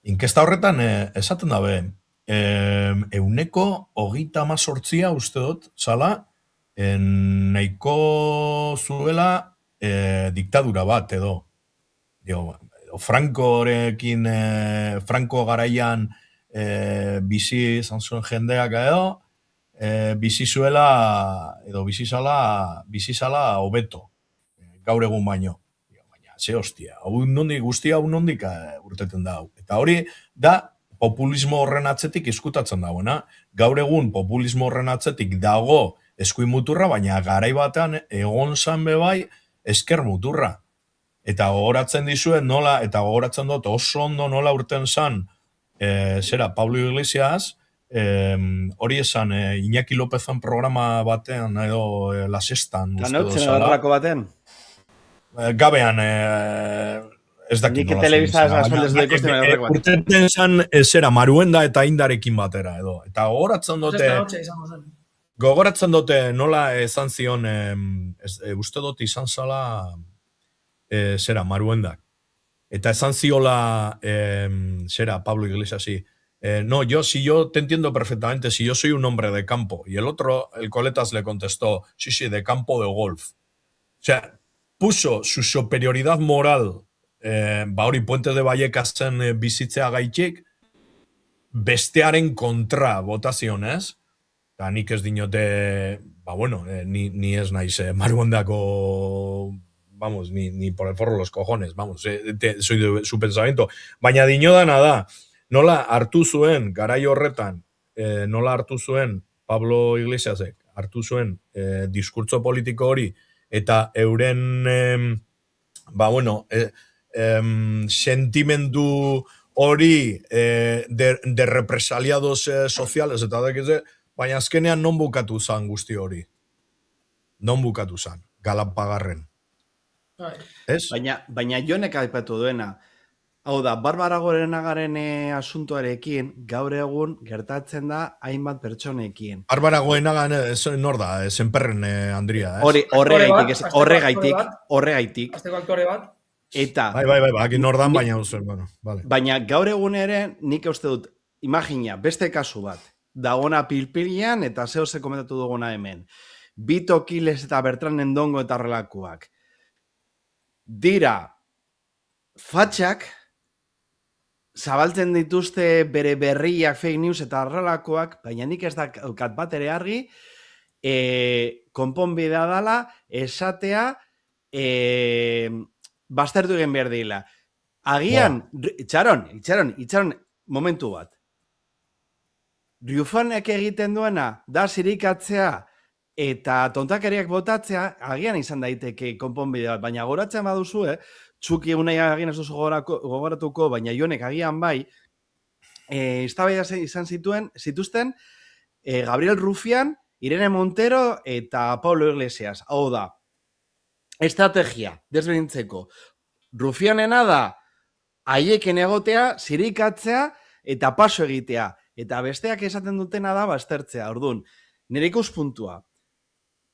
inkesta horretan esaten dabe, 128 uste dut, zala, nahiko zuela diktadura bat edo. Frankorekin, Franko garaian bizi izan zuen jendeak edo, bizi zuela, edo bizi zala hobeto, gaur egun baino. Baina, ze hostia, guztia hau nondik urteten da. Eta hori da, populismo horren atzetik izkutatzen dagoena. Gaur egun populismo horren atzetik dago eskuin muturra, baina garai batean egon zan bebai esker muturra. Eta gogoratzen dizuen nola, eta gogoratzen dut oso ondo nola urten zan, Pablo Iglesias, hori esan, Iñaki Lópezan programa batean, edo La Sextan. Lanautzen adarrako baten? gabean ez dakit Nik nola telebista zuen izena, azaldez baina, dut ikusten horrek bat. urteten zan zera maruenda eta indarekin batera edo. Eta gogoratzen dute, Esta noche izango zen. gogoratzen dute nola esan zion, uste dut izan zala zera maruendak. Eta esan ziola, zera, Pablo Iglesiasi, no, si yo te entiendo perfectamente, si yo soy un hombre de campo. Y el otro, el Coletas, le contestó, sí, de campo de golf. O sea, puso su superioridad moral, hori Puente de Vallecasen bizitzea gaitik, bestearen kontra botazionez, eta nik ez dinote, ni ez naiz maruendako, vamos, ni por el forro los cojones, vamos, soy de su pensamiento, baina dinodana da, nola hartu zuen, garai horretan, nola hartu zuen Pablo Iglesiasek, hartu zuen diskurtso politiko hori, eta euren, sentimendu hori de represaliados sociales, eta dakize, baina azkenean non bukatu zan guzti hori. Non bukatu zan, Galapagarren. Ez? Baina Jonek aipatu duena, hau da, Barbara Gorenagaren asuntoarekin, gaur egun gertatzen da hainbat pertsonekin. Barbara Gorenagan nor da, Senperren Andria, ez? Horregaitik. Azteko aktore bat. Eta... Bai, aki nor dan, baina uzen, vale. Baina gaur egun ere, nik uste dut, imagina, beste kasu bat, dagona pilpilian eta zehose komentatu duguna hemen. Bito Kiles eta Bertran Endongo eta relakoak. Dira, fatxak, zabaltzen dituzte bere berriak, fake news eta relakoak, baina nik ez daukat bat ere argi, konponbidea dala, esatea, baztertu egin behar dila. Agian, itxaron, momentu bat. Riufanek egiten duena, da zirikatzea eta tontakeriak botatzea, agian izan daiteke konponbide bat, baina goratzen baduzu, txuki egunei agian ez duzu gogoratuko, baina Jonek agian bai, eztabaida izan zituzten, Gabriel Rufián, Irene Montero eta Pablo Iglesias. Hau da, estrategia, desberdintzeko. Rufiánena da, haieken egotea, zirikatzea eta paso egitea. Eta besteak esaten dutena da baztertzea. Orduan, nire ikuspuntua,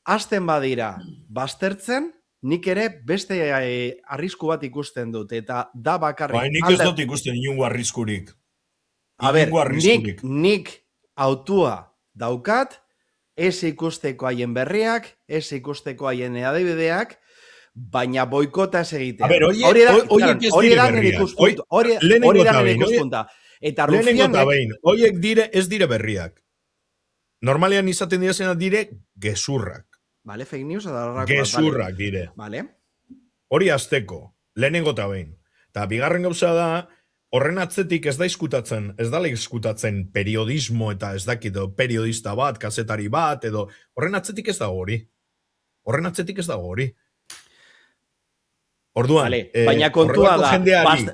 hasten badira baztertzen, nik ere beste arrisku bat ikusten dut. Eta da bakarrik... Nik ez dut ikusten inungo arriskurik. A ber, nik autua daukat, ez ikusteko haien berriak, ez ikusteko haien adibideak, baina boikota ez egitea. Hori da nire ikuspunta. Hori da nire ikuspunta. Eta Rufianek... Horiek ez dire berriak. Normalean izaten direzena dire gezurrak. Vale, fake news eta gezurrak dire. Vale. Hori azteko. Lehenengo eta behin. Eta bigarren gauza da, horren atzetik ez da izkutatzen periodismo eta ez dakit periodista bat, kazetari bat, edo horren atzetik ez dago hori. Orduan, baina kontua da,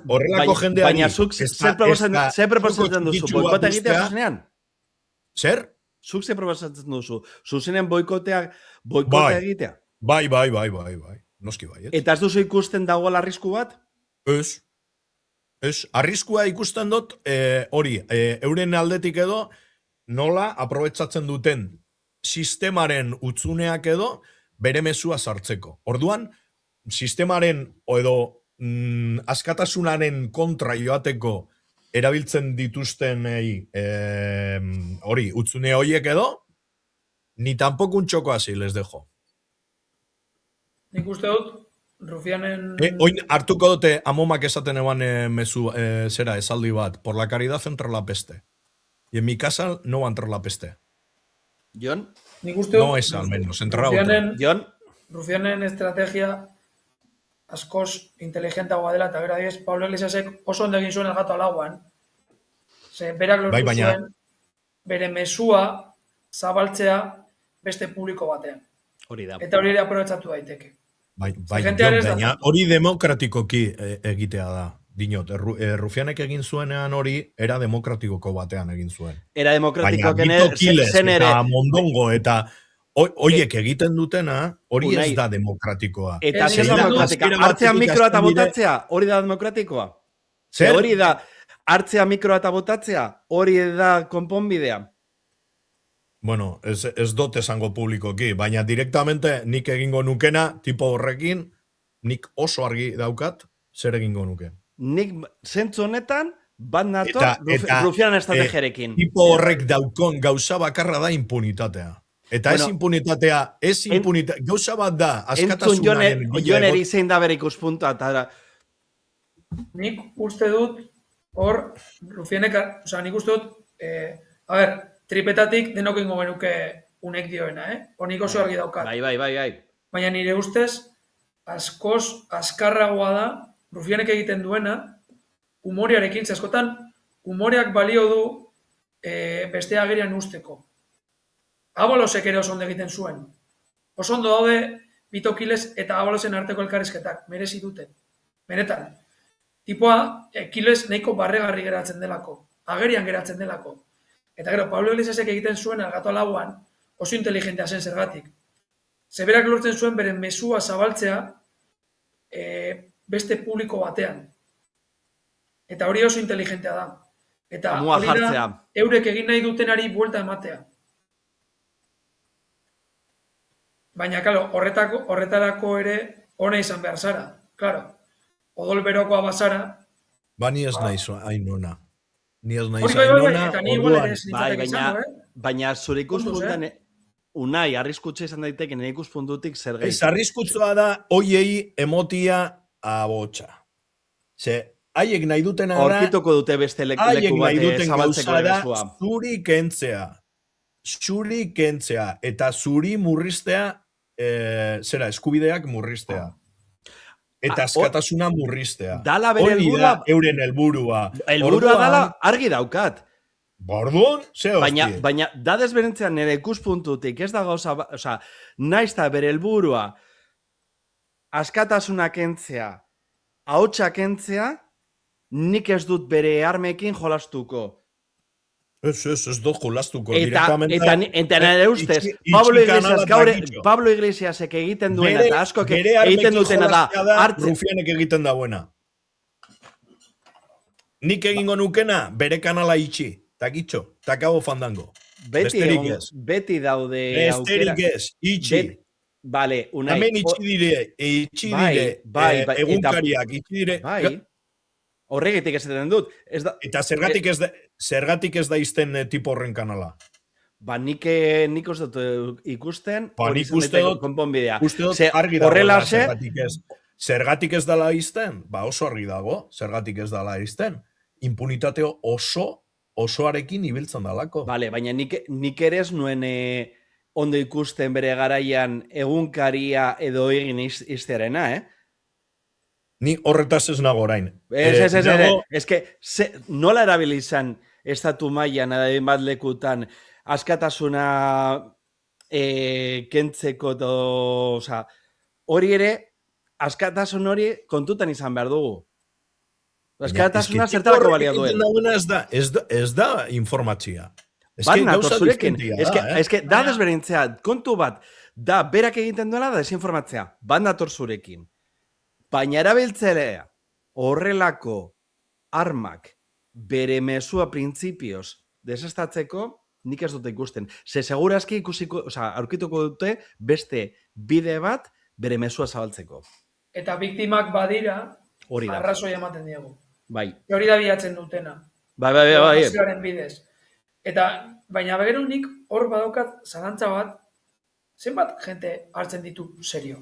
horrelako jendeari... Baina zuk zer proposatzen duzu, boikota egitea zuzenean? Zer? Zuk zer proposatzen duzu, zuzenean boikota egitea? Bai, noski bai. Eta ez duzu ikusten dagoela arrisku bat? Ez, arriskua ikusten dut, hori, euren aldetik edo, nola aprobetsatzen duten sistemaren utzuneak edo, bere mezua sartzeko. Orduan, sistemaren edo askatasunaren kontra joateko erabiltzen dituzten hori, utzune horiek edo, ni tampoco un txoko así les dejo. Nik uste dut, Rufianen... Oin hartuko dute amomak esaten eban mezu, zera, esaldi bat, por la caridad entra la peste. Y en mi casa no va a entrar la peste. Jon? Nik uste dut... No es al menos, entrará otra. Jon? Rufianen estrategia askoz inteligentagoa dela, eta bera diez, Pablo Iglesiasek oso ondo egin zuen el gato al aguan. Berak lortu zuen, bere mesua zabaltzea beste publiko batean. Hori da. Eta hori ere aprobetxatu daiteke. Baina hori demokratikoki egitea da. Dinot, Rufianek egin zuenean hori, era demokratikoko batean egin zuen. Era demokratikoak ene zen ere. Eta Mondongo, eta Oiek egiten dutena, hori Unai, ez da demokratikoa. Eta Ez, zer da ez, demokratika? azkera Hartzea batetik mikroa eta hasten dire- botatzea, hori da demokratikoa? Zer? Hori da, hartzea mikroa eta botatzea, hori da konponbidea. Bueno, ez dut esango publikoki, baina direktamente nik egingo nukena, tipo horrekin, nik oso argi daukat, zer egingo nuke. Nik zentzu honetan, bat nator Eta, Rufianen estrategiarekin. tipo horrek daukon gauza bakarra da impunitatea. Eta Bueno, ez impunitatea, gauza bat da, Entzun askatasunaren joneri zein da bere ikuspuntua, eta Nik uste dut, hor, Rufienek, oza, nik uste dut, a ber, tripetatik denok ingo genuke unek dioena, Hor nik oso argi daukat. bai. Baina nire ustez, askoz askarragoa da, Rufienek egiten duena, humoriarekin, ze askotan, humoreak balio du beste agerian usteko. Abalosek ere oso ondo egiten zuen. Oso ondo daude Bitokiles eta Abalosen arteko elkarrizketak, merezi dute. Benetan. Tipoa, Kiles nahiko barregarri geratzen delako, agerian geratzen delako. Eta gero, Pablo Iglesiasek egiten zuen algato lauan, oso inteligentea zen zergatik. Zeberak lortzen zuen beren mezua zabaltzea beste publiko batean. Eta hori oso inteligentea da. Eta Amua hori da, jartzea. eurek egin nahi dutenari buelta ematea. Baina, claro, horretarako ere ona izan behar zara. Claro, odol berokoa bazara. Ba, ni ez naiz ainona. Ni ez naiz Hori bai, ainona, eta ni igual ere orduan. ez nintzateke izango, Baina zure ikuspuntan, Kontuz, Unai, arriskutsa izan daiteke nire ikuspuntutik zer gehi. Ez arriskutsua da, hoiei emotia abotsa. Ze, haiek nahi dutena da, Horkituko dute beste haiek leku nahi bate duten zabaltzeko gauza da, egezua. zuri kentzea, eta zuri murriztea, eskubideak murriztea. Eta askatasuna murriztea. Dala bere Hori helburua, da euren helburua. helburua dala argi daukat. Orduan, ze hostie. Baina da desberentzea nire ikuspuntutik, ez da gauza, osea, naiz da bere helburua askatasuna kentzea, ahotsa kentzea, nik ez dut bere armekin jolastuko. Ez dut jolastuko Eta directamente. nire ustez, Pablo Iglesiasek egiten duena eta askok egiten dutena da, Rufianek egiten dauena. Nik egingo nukena, bere kanala itxi. Takitxo, takabo fandango. Beti daude Besterik ez, itxi. Vale, Unai. Hemen itxi dire, egunkariak, itxi dire. Bai, horregetik esaten dut. Eta zergatik ez da izten tipo horren kanala. Ba, nik ez dut ikusten, Nik uste dut konponbidea. argi dago zergatik ez dala izten. Ba, oso argi dago, zergatik ez dala izten. Impunitateo osoarekin ibiltzen dalako. Vale, baina nik ere ez nuen ondo ikusten bere garaian egunkaria edo egin iztearena, Ni horretaz ez nago orain. Ez que, nola erabilizan estatu mailan adin bat lekutan askatasuna kentzeko hori ere, askatasun hori kontutan izan behar dugu. Askatasuna zertarako balia duen. Ez da informatzia. Bat nator zurekin. Ez que, da desberintzea, kontu bat, da berak egiten duela da desinformatzea. Bat nator zurekin. Baina erabiltzelea horrelako armak bere mesua printzipioz desestatzeko, nik ez dute ikusten. Segurazki aurkituko dute beste bide bat bere mesua zabaltzeko. Eta biktimak badira, hori da. Arrazoi ematen diegu. Bai. Hori da bilatzen dutena. Bai. Bidez. Eta, baina begero nik hor badaukat zalantza bat, zenbat jente hartzen ditu serio.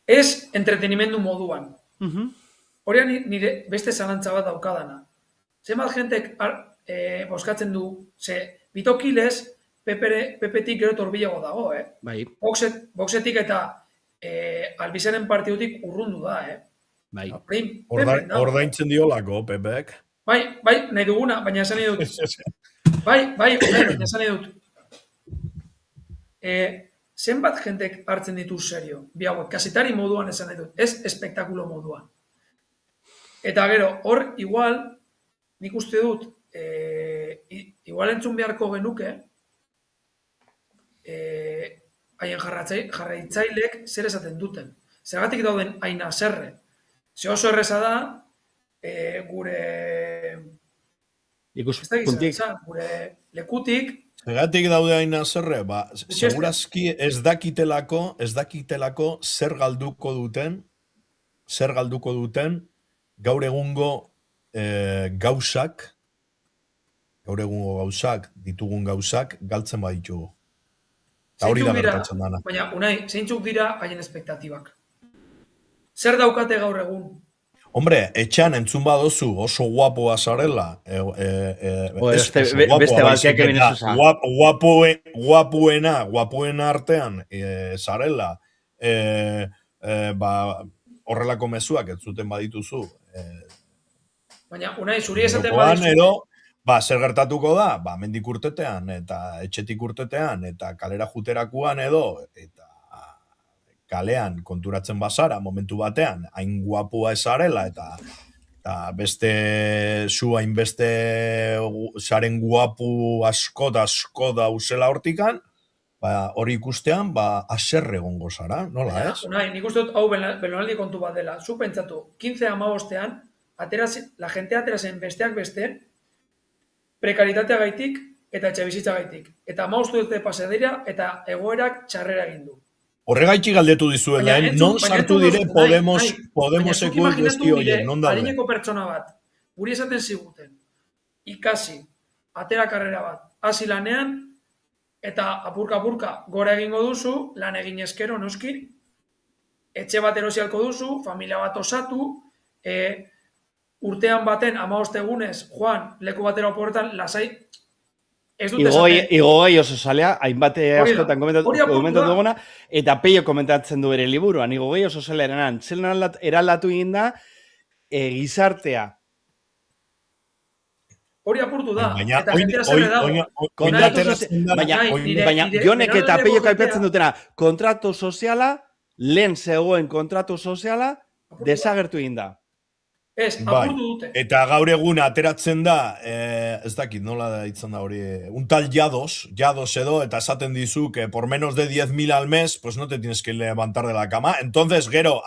Ez entretenimendu moduan. Horian nire beste zalantza bat daukadana. Zenbat jentek boskatzen du, ze Bitokiles PP-tik gero torbilago dago, Bai. Boxetik eta Albizenen partidutik urrundu da, Bai. Ordaintzen diolako, Pepek. Bai, nahi duguna, baina esan nahi dut. Baina esan nahi dut. Zenbat jentek hartzen ditu serio? Bi hauek, kasetari moduan esan nahi dut, ez espektakulo moduan. Eta gero, hor, igual, nik uste dut, igual entzun beharko genuke, haien jarraitzailek zer esaten duten. Zergatik dauden hain haserre. Ze oso erreza da, gure... Ikuspuntik. Gure lekutik... Zergatik daude hain haserre, segurazki ez dakitelako zer galduko duten gaur egungo gauzak, ditugun gauzak, galtzen baditugu. Eta hori da gertatzen dana. Baina, Unai, zeintzuk dira haien espektatibak? Zer daukate gaur egun? Hombre, etxean entzun badozu oso guapoa zarela. Beste balkeak egin ezuza. Guapoena artean zarela. Horrelako mezuak ez zuten badituzu. Baina, Unai, zuri esaten badizu. Zer gertatuko da? Mendik urtetean, eta etxetik urtetean, eta kalera juterakuan edo, eta kalean konturatzen bazara, momentu batean, hain guapua ezarela, eta beste zu hainbeste zaren guapu asko da uzela hortikan, hori ikustean, haserre egongo zara, nola ez? Unai, nik uste dut hau belonaldi kontu bat dela. Zu pentsatu, 15-15ean, la gente aterazen besteak beste, prekaritatea gaitik eta etxe bizitza gaitik. Eta 15 urte pasa dira eta egoerak txarrera egin du. Horregaitxik galdetu dizuela, non sartu dire Podemoseko guzti horiek, non daude? Adineko pertsona bat, guri esaten ziguten, ikasi, atera karrera bat, hasi lanean, eta apurka-apurka gora egingo duzu, lan egin eskero noski, etxe bat erosialko duzu, familia bat osatu, urtean baten 15 egunez, Juan, leku batera oporretan, lasai, ez dut esaten. Igogei oso salea, hainbat askotan komentatu duguna, eta Peio komentatzen du bere liburuan, igogei oso salea eranan, zelan eraldatu egin da, gizartea. Hori apurtu da, eta jentera zerre dago. Baina, Jonek eta Peio kaipatzen dutena, kontratu soziala, lehen zegoen kontratu soziala, desagertu egin da. Ez, apurtu dute. Eta gaur egun ateratzen da, ez dakit nola da ditzen da hori, un tal Yados edo, eta esaten dizu que por menos de 10.000 al mes, pues no te tienes que levantar de la cama. Entonces, gero,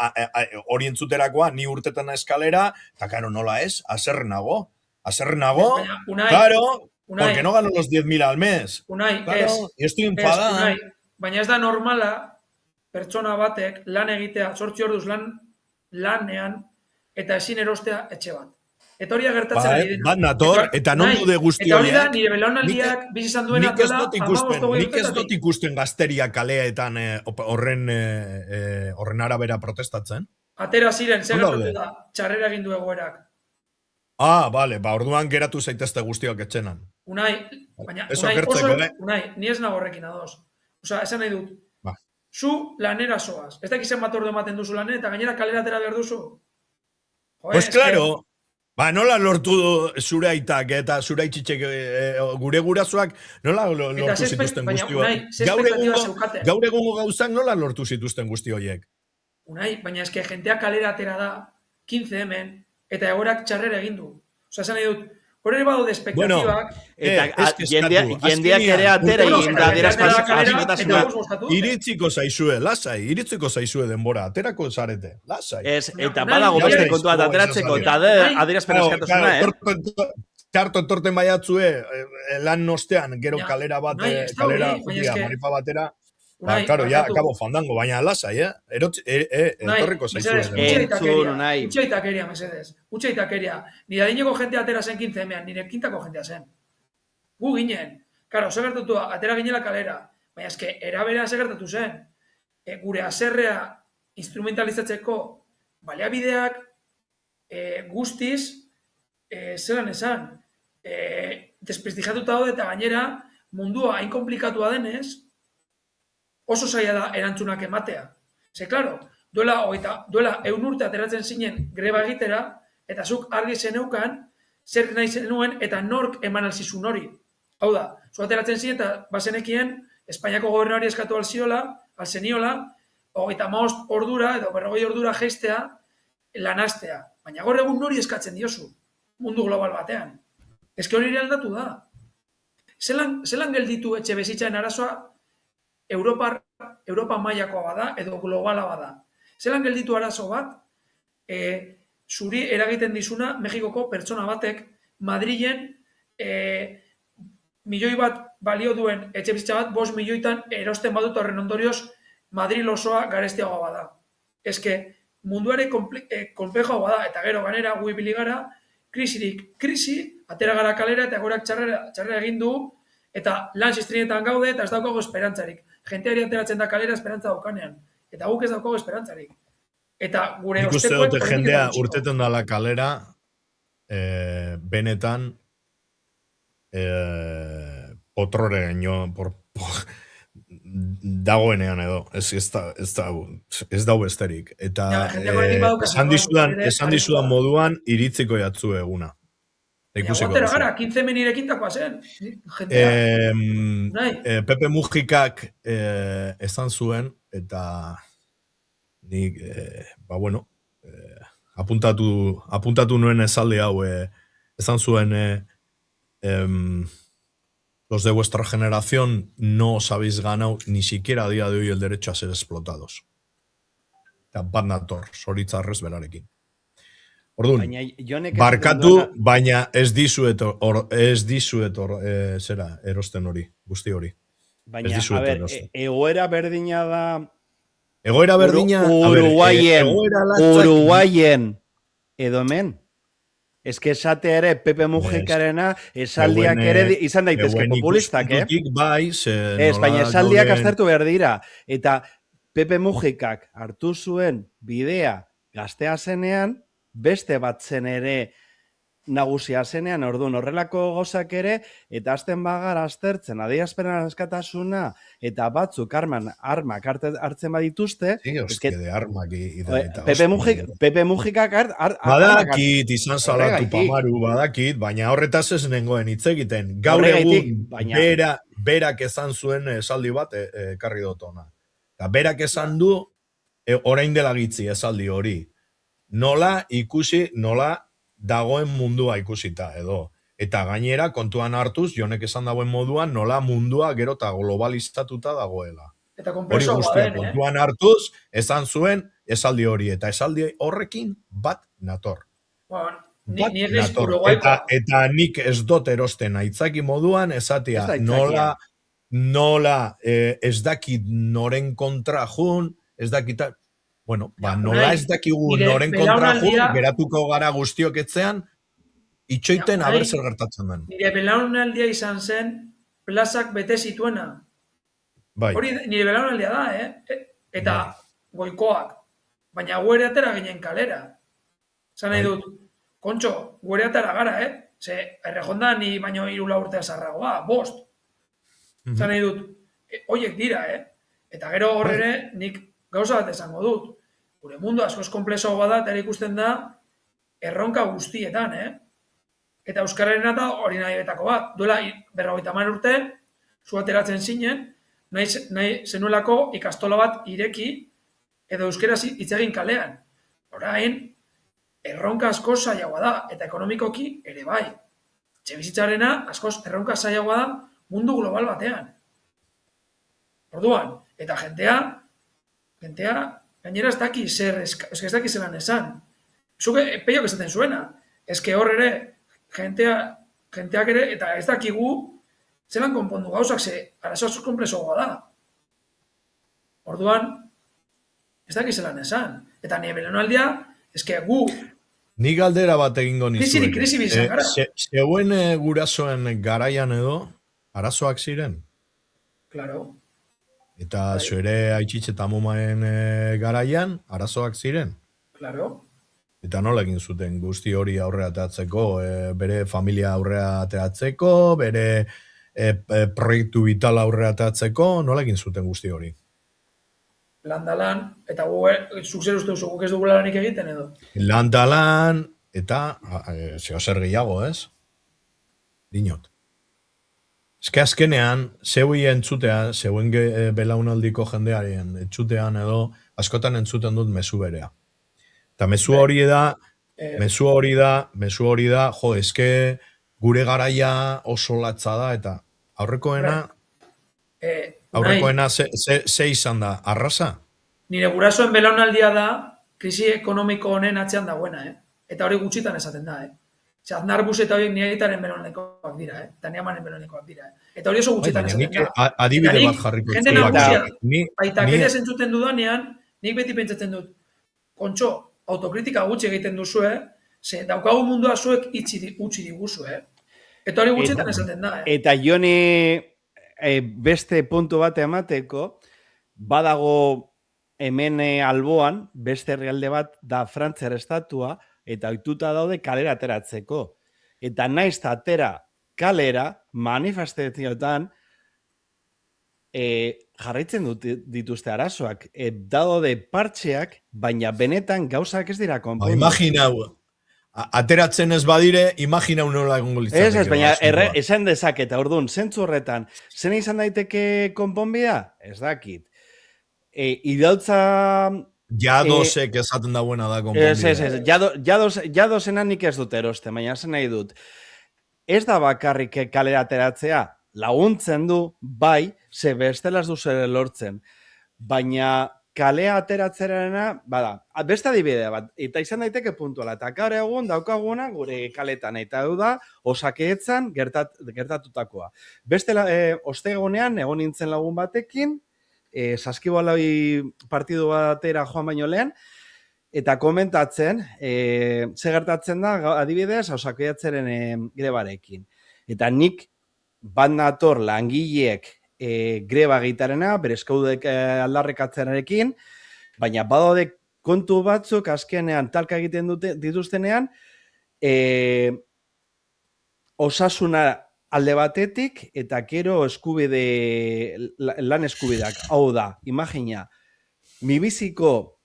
hori entzuterakoa, ni urtetan eskalera, eta claro, nola ez, haserrenago, claro, porque no gano los 10.000 al mes. Unai, claro, y estoy enfadada. Baina ez da normala, pertsona batek lan egitea, 8 orduz lanean, eta ezin erostea etxe bat. Eta hori gertatzen ari dira. Bat nator, eta non dude guzti horiek. Eta hori da, nire belaunaldiak bizizan duenak dela, nik ez dut ikusten gazteria kaleetan horren arabera protestatzen. Atera ziren, zer gertatu da, txarrera egin du egoerak. Bale, orduan geratu zaitezte guztiak etxenan. Unai, ni ez nago horrekin ados. Osa, esan nahi dut, zu lanera zoaz. Ez dakizen bat ordu ematen duzu lanen, eta gainera kalera atera behar duzu. Pues claro, nola lortu zure aitak eta zure aitzitzek gure gurasoak nola lortu zituzten guzti horiek? Gaur egungo gauzak nola lortu zituzten guzti horiek? Unai, baina eske jentea kalera atera da, 15 hemen, eta egorak txarrera egin du. Osa, esan nahi dut, hori badaude espektatibak. Eta jendeak ere atera egin da, adierazpatasuna. Iritziko zaizue, lasai, iritziko zaizue denbora, aterako zarete, lasai. Eta badago beste kontua ateratzeko, eta adierazpatasuna, Txarto torten baiatzue, lan nostean, gero kalera bat, kalera maripa batera. Claro, ya acabo fandango, baina lasai, etorriko zaizue. Utsaitakeria, mesedez. Utsaitakeria. Nire adineko jentea atera zen 15 emean, nire kintako jentea zen. Gu ginen. Karo, segertatu atera ginela kalera. Baina eske, erabera segertatu zen. Gure haserrea instrumentalizatzeko baliabideak guztiz zelan esan. Desprestijatuta daude eta gainera mundua hain komplikatua denez, oso zaila da erantzunak ematea. Ze, klaro, duela 100 urte ateratzen zinen greba egitera, eta zuk argi zeneukan, zer nahi zenuen, eta nork eman alzizun hori. Hau da, zu ateratzen zinen, eta bazenekien, Espainiako gobernari eskatu alzeniola, 35 ordura, edo 40 ordura geistea, lanastea. Baina gaur egun nori eskatzen diozu, mundu global batean. Eske hori aldatu da. Zelan gelditu etxe bizitzaren arazoa, Europar Europa mailakoa bada edo globala bada. Zelan gelditu arazo bat, zuri eragiten dizuna Mexikoko pertsona batek Madrilen milioi bat balio duen etxebizitza bat 5 milioitan erosten badut horren ondorioz Madril osoa garestiagoa bada. Eske munduare konplejoa bada eta gero ganera gu ibili gara krisi, atera gara kalera eta gorak txarrera egin du eta lan sistrinetan gaude eta ez daukago esperantzarik. Jenteari ateratzen da kalera esperantza daukanean. Eta guk ez daukago esperantzarik. Eta gure nik uste dute jendea urteten dala kalera benetan potroreño dagoenean edo, ez dau besterik. Eta esan dizudan moduan iritziko jatzu eguna. Aguantera gara, 15 menirekintakoa zen. Pepe Mujikak esan zuen, eta nik, apuntatu nuen esaldi hau, esan zuen, los de vuestra generación no os habéis ganado ni siquiera a día de hoy el derecho a ser explotados. Eta bat nator, zoritzarrez berarekin. Orduan, barkatu, baina ez dizuet zera, erosten hori, guzti hori. Baina, a ber, egoera berdina da... Egoera berdina... Uruguayen edo hemen. Ez que esate ere Pepe Mujikarena esaldiak ere izan daitezke populistak, Ez, baina esaldiak aztertu behar dira. Eta Pepe Mujikak hartu zuen bidea gaztea zenean, beste bat zen ere nagusia zenean, orduan horrelako gozak ere, eta azten bagara aztertzen, adierazpenen askatasuna, eta batzuk armak hartzen badituzte... Pepe Mujikak badakit, izan salatu pamaru, badakit, baina horretaz ez nengoen hitz egiten. Gaur egun berak esan zuen esaldi bat ekarri dut ona. Berak esan du, orain dela gitzi esaldi hori. Nola ikusi, nola dagoen mundua ikusita edo. Eta gainera, kontuan hartuz, Jonek esan dagoen moduan, nola mundua gero eta globalizatuta dagoela. Hori guztia, kontuan hartuz, esan zuen esaldi hori. Eta esaldi horrekin bat nator. Eta nik ez dut erosten aitzaki moduan, esatia nola ez dakit noren kontra jun, ez dakit... Bueno, nola ez dakigu noren kontra jun, geratuko gara guztiok etzean, itxoiten haber zer gertatzen den. Nire belaunaldia izan zen, plazak bete zituena. Hori nire belaunaldia da, Eta goikoak. Baina guere atera ginen kalera. Zan nahi dut, kontxo, guere atera gara, Ze, errejonda ni baino 3 urtea zarragoa, 5. Zan nahi dut, oiek dira, Eta gero horrere, nik gauza bat esango dut. Gure mundu askoz konplexoa da, eta ikusten da, erronka guztietan, Eta euskararena da hori nahi betako bat. Duela 50 urte, zu ateratzen zinen, nahi zenuelako ikastola bat ireki, edo euskaraz hitz egin kalean. Orain, erronka askoz zailagoa da, eta ekonomikoki ere bai. Etxebizitzarena askoz erronka zailagoa da mundu global batean. Orduan, eta jentea gainera ez daki ez daki zelan esan. Zuke peiok esaten zuena. Eske hor ere, jenteak ere, eta ez dakigu zelan konpondu gauzak, ze arazo asko konplexoa da. Orduan, ez daki zelan esan. Eta nire belaunaldia, eske gu... Ni galdera bat egingo nizuen. Krisi bizan gara. Zeuen gurasoen garaian edo, arazoak ziren? Claro. Eta zuere aitxitxe eta momaen garaian, arazoak ziren? Claro. Eta nola egin zuten guzti hori aurrera ateratzeko, bere familia aurrera ateratzeko, bere proiektu vital aurrera ateratzeko, nola egin zuten guzti hori? Landalan, eta zuk zer uste guk ez dugula lanik egiten edo? Landalan, eta zeo zer gehiago, ez? Dinot. Eske azkenean, zeui entzutean, zeuen belaunaldiko jendearen entzutean edo, askotan entzuten dut mezu berea. Eta mezu hori da, jo, eske gure garaia oso latza da, eta aurrekoena... Aurrekoena ze izan da, arrasa? Nire gurasoen belaunaldia da, krisi ekonomiko honen atzean dagoena, Eta hori gutxitan esaten da, Zer, Aznar Bus eta horiek nire aitaren belaunekoak dira, Eta nire amanen belaunekoak dira, Eta hori oso gutxitan esaten da. Adibide bat jarriko. Jende nagusia, baita kere zentzuten dudanean, nik beti pentsatzen dut, kontxo, autokritika gutxi egiten duzue, ze daukagu mundua zuek utzi diguzue, Eta hori gutxitan esaten da, Eta Joni beste puntu bat emateko, badago hemen alboan, beste herrialde bat da Frantziar estatua, eta ohituta daude kalera ateratzeko. Eta naiz atera kalera, manifestazioetan, jarraitzen dituzte arazoak. Daude partxeak, baina benetan gauzak ez dira konpondu. Imaginau, ateratzen ez badire, imaginau nola egongo litzateke. Ez, baina esan dezaketa, orduan, zentzu horretan, zen izan daiteke konponbidea? Ez dakit. Idautza... Jadosek esaten da buena da konponbidea. Jadosena nik ez dut eroste, baina zen nahi dut. Ez da bakarrik kalera ateratzea, laguntzen du, bai, ze bestelaz du zer lortzen. Baina kalea ateratzerena, bada, beste adibidea bat, eta izan daiteke puntuala, eta gaur egun daukaguna gure kaletan, eta hau da, Osakidetzan gertatutakoa. Beste ostegunean, egon nintzen lagun batekin, Saskibaloi partidu batera joan baino lehen, eta komentatzen, ze gertatzen da, adibidez, Osakidetzaren grebarekin. Eta nik bat nator langileek greba egitarena, bere eskaudek aldarrekatzenarekin, baina badaude kontu batzuk azkenean talka egiten dituztenean, osasuna alde batetik, eta gero lan eskubideak. Hau da, imagina, mibiziko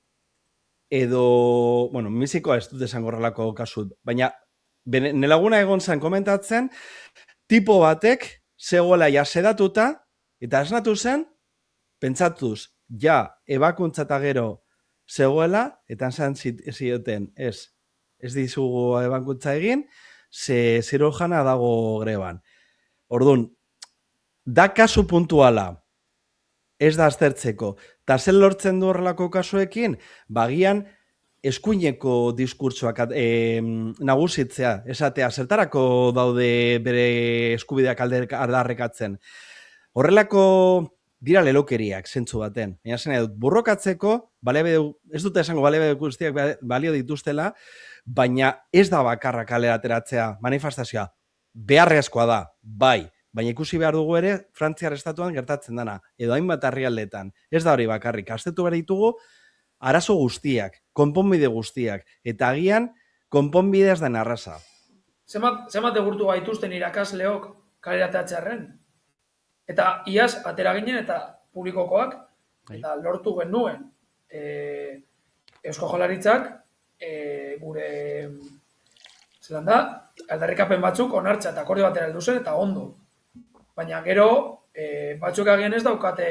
edo, bueno, mibizikoa ez dut esango horrelako kasut, baina nelaguna egon zen komentatzen, tipo batek zegoela ja sedatuta, eta esnatu zen, pentsatuz, ja, ebakuntza eta gero zegoela, eta esan zioten, ez dizugu ebakuntza egin, ze zirujana dago greban. Orduan, da kasu puntuala, ez da aztertzeko, eta zen lortzen du horrelako kasuekin, bagian eskuineko diskurtsoak nagusitzea, esatea, zertarako daude bere eskubideak aldarrekatzen. Horrelako dira lelokeriak, zentzu baten. Baina zen dut, burrokatzeko, ez dute esango baliabide guztiak balio dituztela, baina ez da bakarra kalera ateratzea manifestazioa. Beharrezkoa da, bai, baina ikusi behar dugu ere Frantziar estatuan gertatzen dana, edo hainbat herrialdetan. Ez da hori bakarrik, aztertu behar ditugu arazo guztiak, konponbide guztiak, eta agian konponbide ez den arrasa. Zenbat egurtu gaituzten irakasleok kalera ateratzearren? Eta iaz atera ginen eta publikokoak, eta lortu genuen Eusko Jaurlaritzak gure zelan da, aldarrikapen batzuk onartza eta akordio batera heldu zen eta ondo. Baina gero batzuk agian ez daukate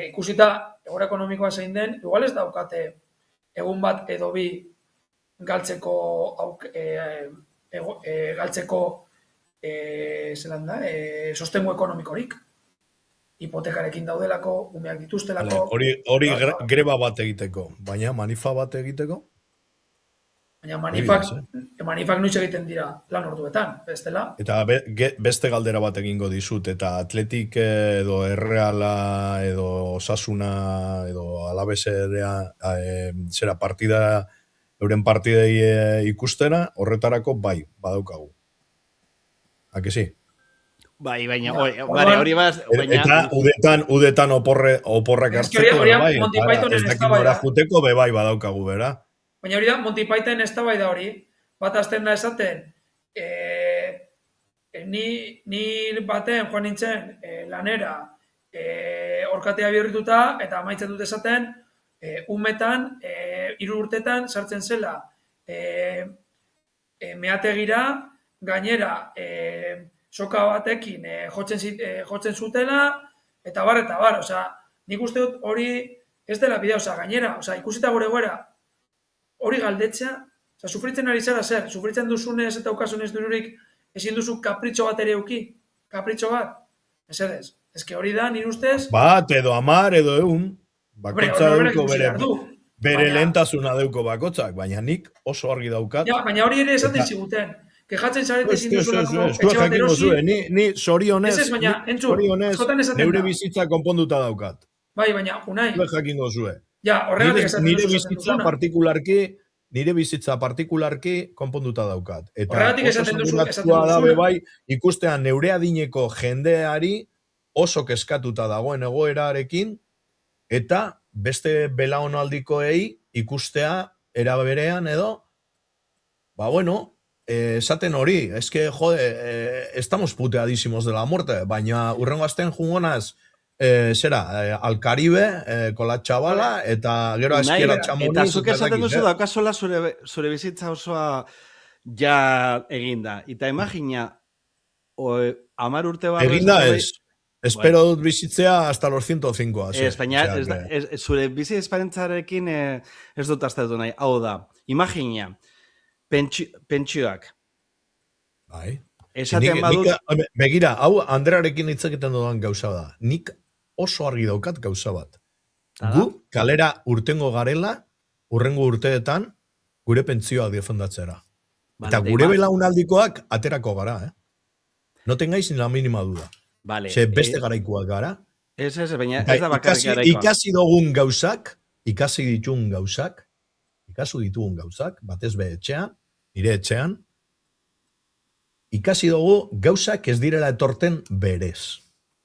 ikusita egoera ekonomikoa zein den, igual ez daukate egun bat edo bi galtzeko zelan da, sostengu ekonomikorik. Hipotekarekin daudelako, umeak dituztelako. Hori greba bat egiteko, baina manifa bat egiteko? Baina manifak noiz egiten dira lan orduetan, bestela. Eta beste galdera bat egingo dizut, eta Atletik edo Erreala edo Osasuna edo Alabeserea zera partida, euren partidei ikustera, horretarako bai, badaukagu. Hake si? Bai, baina hori baz... Eta udetan oporrak hartzeko, bai, ez dakit nora juteko, bai, badaukagu, bera. Baina hori da, Monty Python eztabaida hori, bat azten da esaten, ni baten joan nintzen lanera, orkatea bihurrituta, eta amaitzen dut esaten, umetan, 3 urtetan sartzen zela, meategira, gainera, soka batekin jotzen zutela, eta bar, osea, nik uste dut hori ez dela bidea, osea, gainera, osea, ikusita gure goera, hori galdetzea, oza, sufritzen ari zara zer, sufritzen duzunez eta ukasunez dururik ezin duzu kapritxo bat ere euki, kapritxo bat, esedez. Ez que hori da, nire ustez... Bat, edo 10, edo 100. Bakotza deuko bere lehentasuna deuko bakotzak, baina nik oso argi daukat. Ja, baina hori ere esaten ziguten. Kejatzen zarete ezin duzulako etxe bat erosi. Ni zorionez, neure bizitza konponduta daukat. Bai, baina, Unai. Jakingo zue. Ja, horregatik esaten nire bizitza partikularki konponduta daukat. Eta horregatik esaten duzu. Bai, ikustean neure adineko jendeari oso keskatuta dagoen egoerarekin, eta beste belaunaldikoei ikustea eraberean edo, esaten hori, estamos puteadísimos de la muerte, baina urrengo astean jungonaz, al Caribe, con la chavala, eta gero azkiera txamoni. Eta zuk esaten duzu daukazola zure bizitza osoa ja eginda. Eta imagina, 10 urte barra... Eginda ez. Espero dut bizitzea hasta los 105. Ez, baina zure bizi esperientzarekin ez dut aztetu nahi. Hau da, imagina, pentsioak. Bai. Esaten badut... Begira, hau Andrearekin hitz egiten dudan gauza da. Nik oso argi daukat gauza bat. Gu kalera urtengo garela, urrengo urteetan, gure pentsioa defendatzera. Eta gure belaunaldikoak aterako gara, No tengáis ni la mínima duda. Vale, beste garaikoak gara. Ez, baina ez da bakarrik garaikoak. Ikasi ditugun gauzak, batez be etxean, nire etxean, ikasi dugu gauzak ez direla etorten berez.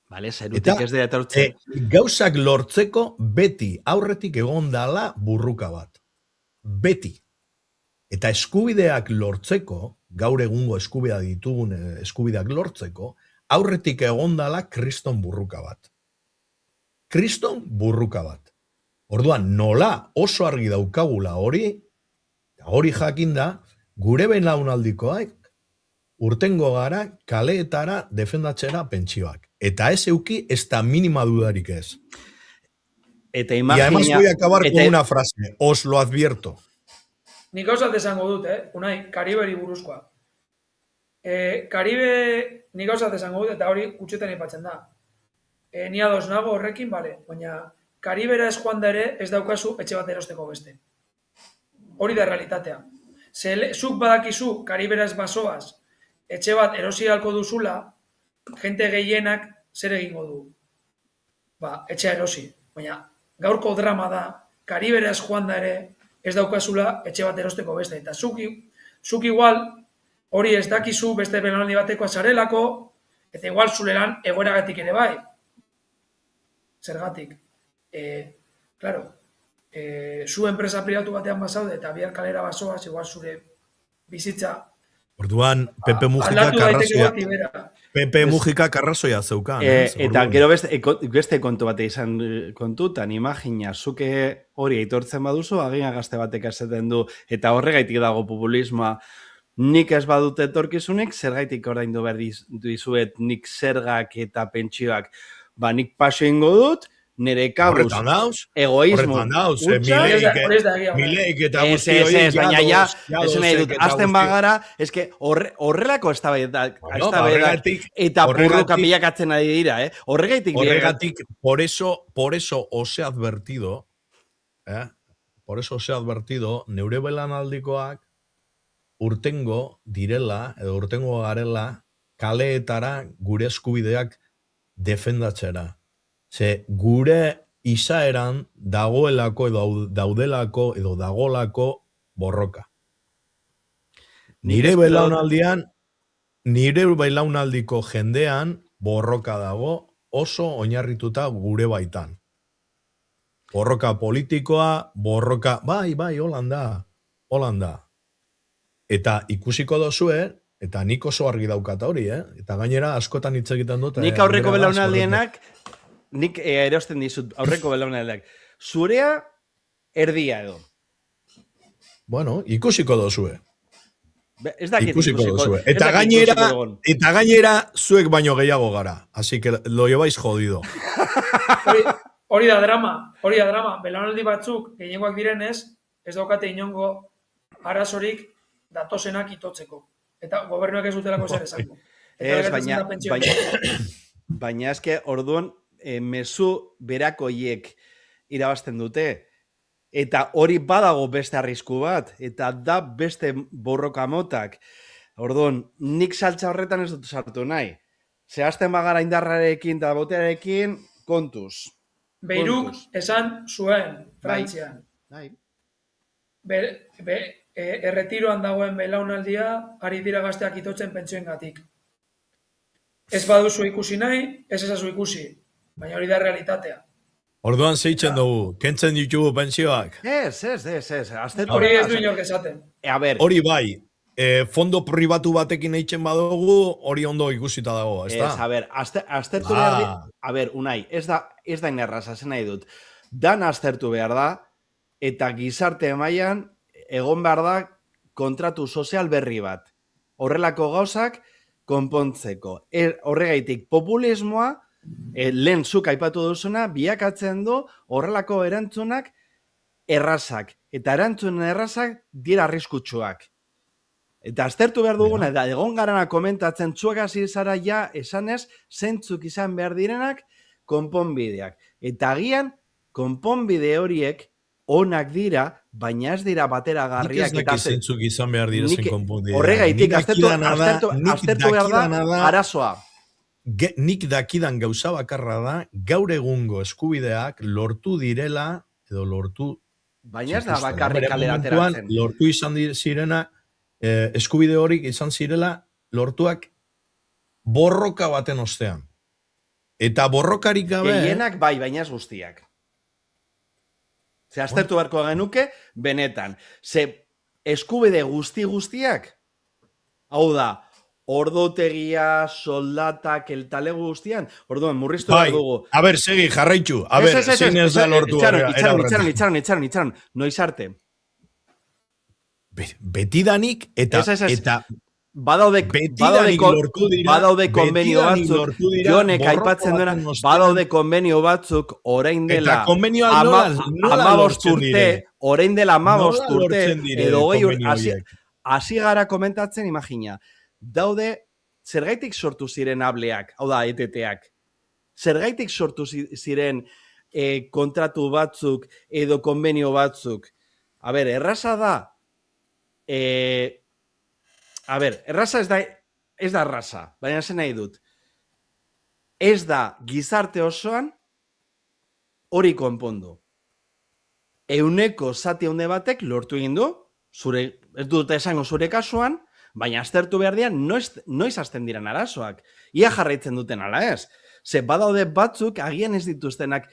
Vale, zerutik ez dira etortzen. Gauzak lortzeko beti aurretik egon dala burruka bat. Beti. Eta eskubideak lortzeko, gaur egungo eskubidea ditugun eskubideak lortzeko, aurretik egondala kriston burruka bat. Kriston burruka bat. Orduan, nola oso argi daukagula hori jakinda, gure belaunaldikoak urtengo gara kaleetara defendatzera pentsioak. Eta ez euki ez da minima dudarik ez. Eta imagina... Y además voy a acabar con una frase. Os lo advierto. Nik gauzat esango dut, Unai, Kariberi buruzkoa. Karibe nik gauzat esango dut, eta hori kutxetan aipatzen da. Ni ados nago horrekin, bale, baina Karibera ez joan da ere ez daukazu etxe bat erosteko beste. Hori da realitatea. Zuk badakizu Karibera ez basoaz, etxe bat erosi halko duzula, jente gehienak zer egingo du. Etxea erosi. Baina gaurko drama da, Karibera ez joan da ere ez daukazula etxe bat erosteko beste. Eta zuk igual hori ez dakizu beste belaunaldi batekoa zarelako, eta igual zulelan egoeragatik ere bai. Zergatik. Claro, zu enpresa pribatu batean bazaude eta bihar kalera basoaz, igual zure bizitza... Orduan, Pepe Mujika karrazoia zeukan. Eta gero beste kontu bate izan kontutan, imagina, zuke hori aitortzen baduzu, agian gazte batek esaten du, eta horregaitik dago populismoa, nik ez badute etorkizunik, zergaitik ordaindu behar dizuet nik zergak eta pentsioak. Nik paso ingo dut, nire kabuz, egoismo, Mileik eta guzti hori. Ez, baina ja, ez nahi dut, azten bagara, ez que horrelako ez da eta burruka pilakatzen ari dira, Horregatik, por eso os he advertido, neure belanaldikoak urtengo direla, edo urtengo garela, kaleetara gure eskubideak defendatzera. Ze gure izaeran dagoelako edo daudelako edo dagolako borroka. Nire belaunaldiko jendean borroka dago oso oinarrituta gure baitan. Borroka politikoa, bai, Holanda. Eta ikusiko dozue, eta nik oso argi daukat hori, eta gainera askotan hitz egiten dut. Nik aurreko belaunaldienak nik erosten dizut aurreko belaunaldiak. Zurea erdia edo. Bueno, ikusiko dozue. Ez dakit ikusiko dozue. Eta gainera zuek baino gehiago gara. Así que lo lleváis jodido. Hori da drama. Belaunaldi batzuk gehiengoak direnez, ez daukate inongo arazorik datozenak itotzeko. Eta gobernuak ez dutelako zer esango. Ez, baina baina eske orduan mezu berakoiek irabazten dute. Eta hori badago beste arrisku bat, eta da beste borroka motak. Orduan, nik saltza horretan ez dut sartu nahi. Zehazten bagara indarrarekin eta botearekin, kontuz. Beiruk esan zuen, Frantzian. Bai. Erretiroan dagoen belaunaldia, ari dira gazteak itotzen pentsioengatik. Ez baduzu ikusi nahi, ez ezazu ikusi. Baina hori da realitatea. Orduan zeitzen dugu, kentzen ditugu pentsioak. Ez. Hori ez du inork esaten. A ber, Hori bai, fondo pribatu batekin eitzen badugu, hori ondo ikusita dago, ez da? ez, a ber, aztertu behar di... A ber, Unai, ez da inerraza, zen nahi dut. Dan aztertu behar da, eta gizarte mailan egon behar da kontratu sozial berri bat. Horrelako gauzak konpontzeko. Horregaitik populismoa, lehen zuk aipatu duzuna, biakatzen du horrelako erantzunak errazak. Eta erantzun errazak dira arriskutsuak. Eta aztertu behar duguna, eta egon garana komentatzen txuak hasi zara ja esanez, zentzuk izan behar direnak konponbideak. Eta agian, konponbide horiek onak dira, baina ez dira bateragarriak. Nik ez daki zentzuk izan behar direzen konponbideak. Horregaitik, aztertu behar da arazoa. Nik dakidan gauza bakarra da, gaur egungo eskubideak lortu direla, edo lortu... Baina ez da bakarrik kalera ateratzen. Lortu izan zirena, eskubide horik izan zirela, lortuak borroka baten ostean. Eta borrokarik gabe... Gehienak bai, baina ez guztiak. Ze aztertu beharko genuke, benetan. Ze eskubide guztiak, hau da, ordotegia, soldatak, eltalego guztian, orduan, murriztu behar dugu. A ber, segi, jarraitu. A ber, zein ez da lortu. Itxaron, noiz arte. Betidanik eta... Badaude konbenio batzuk, Jonek aipatzen duena, badaude konbenio batzuk orain dela 15 urte, orain dela 15 urte, edo 20 urte, hasi gara komentatzen, imagina, daude zergaitik sortu ziren hableak, hau da, ETTak, zergaitik sortu ziren kontratu batzuk edo konbenio batzuk. A ber, erraza da, erraza ez da erraza, baina zen nahi dut. Ez da gizarte osoan hori konpondu. Euneko zati hunde batek lortu egin du, ez dut esango zure kasuan, baina aztertu behar dian noiz azten diran arazoak. Ia jarraitzen duten ala ez. Ze badaude batzuk agian ez dituztenak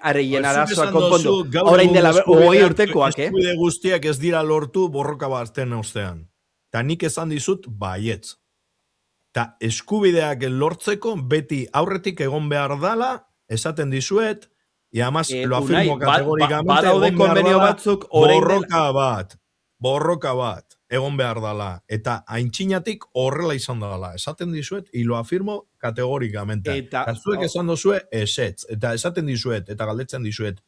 areien arazoak konpondu. Horain dela 20 urtekoak, Eskubide guztiak ez dira lortu borroka baten ostean. Ta nik esan dizut baietz. Ta eskubideak lortzeko beti aurretik egon behar dala, esaten dizuet, y además lo afirmo categóricamente, borroka bat, egon behar dala. Eta haintxinatik horrela izan dala. Esaten dizuet, y lo afirmo categóricamente. Eta zuek esan dozue, esetz. Eta esaten dizuet, eta galdetzen dizuet,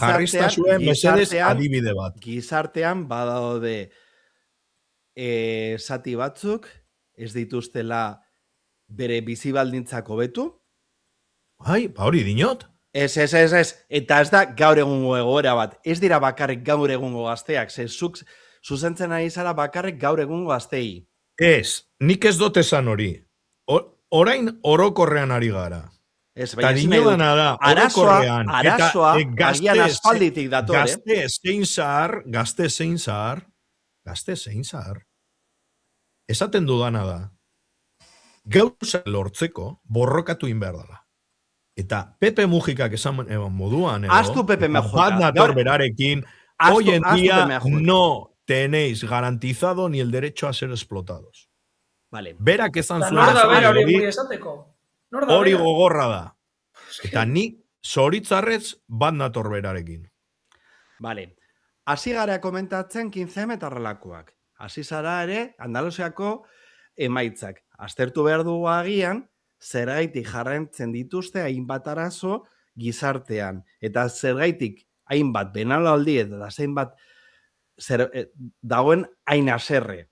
jarrizta zuen mesedez adibide bat. Gizartean badaude zati batzuk, ez dituztela bere bizibaldintzak hobetu. Bai, hori dinot. Ez. Eta ez da gaur egungo egoera bat. Ez dira bakarrik gaur egungo gazteak. Zuk zuzentzen ari zara bakarrik gaur egungo gaztei. Ez, nik ez dut esan hori. Orain orokorrean ari gara. Ez, baina ezin nahi dut. Arazoa, agian aspalditik datore. Gazte zein zahar, esaten dudana da, gauza lortzeko borrokatu inbehar dela. Eta Pepe Mujikak esan moduan, Aztu Pepe Mujika. Bat nator berarekin, hoy en día no tenéis garantizado ni el derecho a ser explotados. Vale. Berak esan zuen hori gogorra da. Eta nik zoritzarrez bat nator berarekin. Vale. Hasi gara komentatzen 15M eta horrelakoak. Hasi zara ere, Andaluziako emaitzak. Aztertu behar dugu agian, zergaitik jarraitzen dituzte hainbat arazo gizartean. Eta zergaitik hainbat benalaldi eta zeinbat dagoen hain haserre.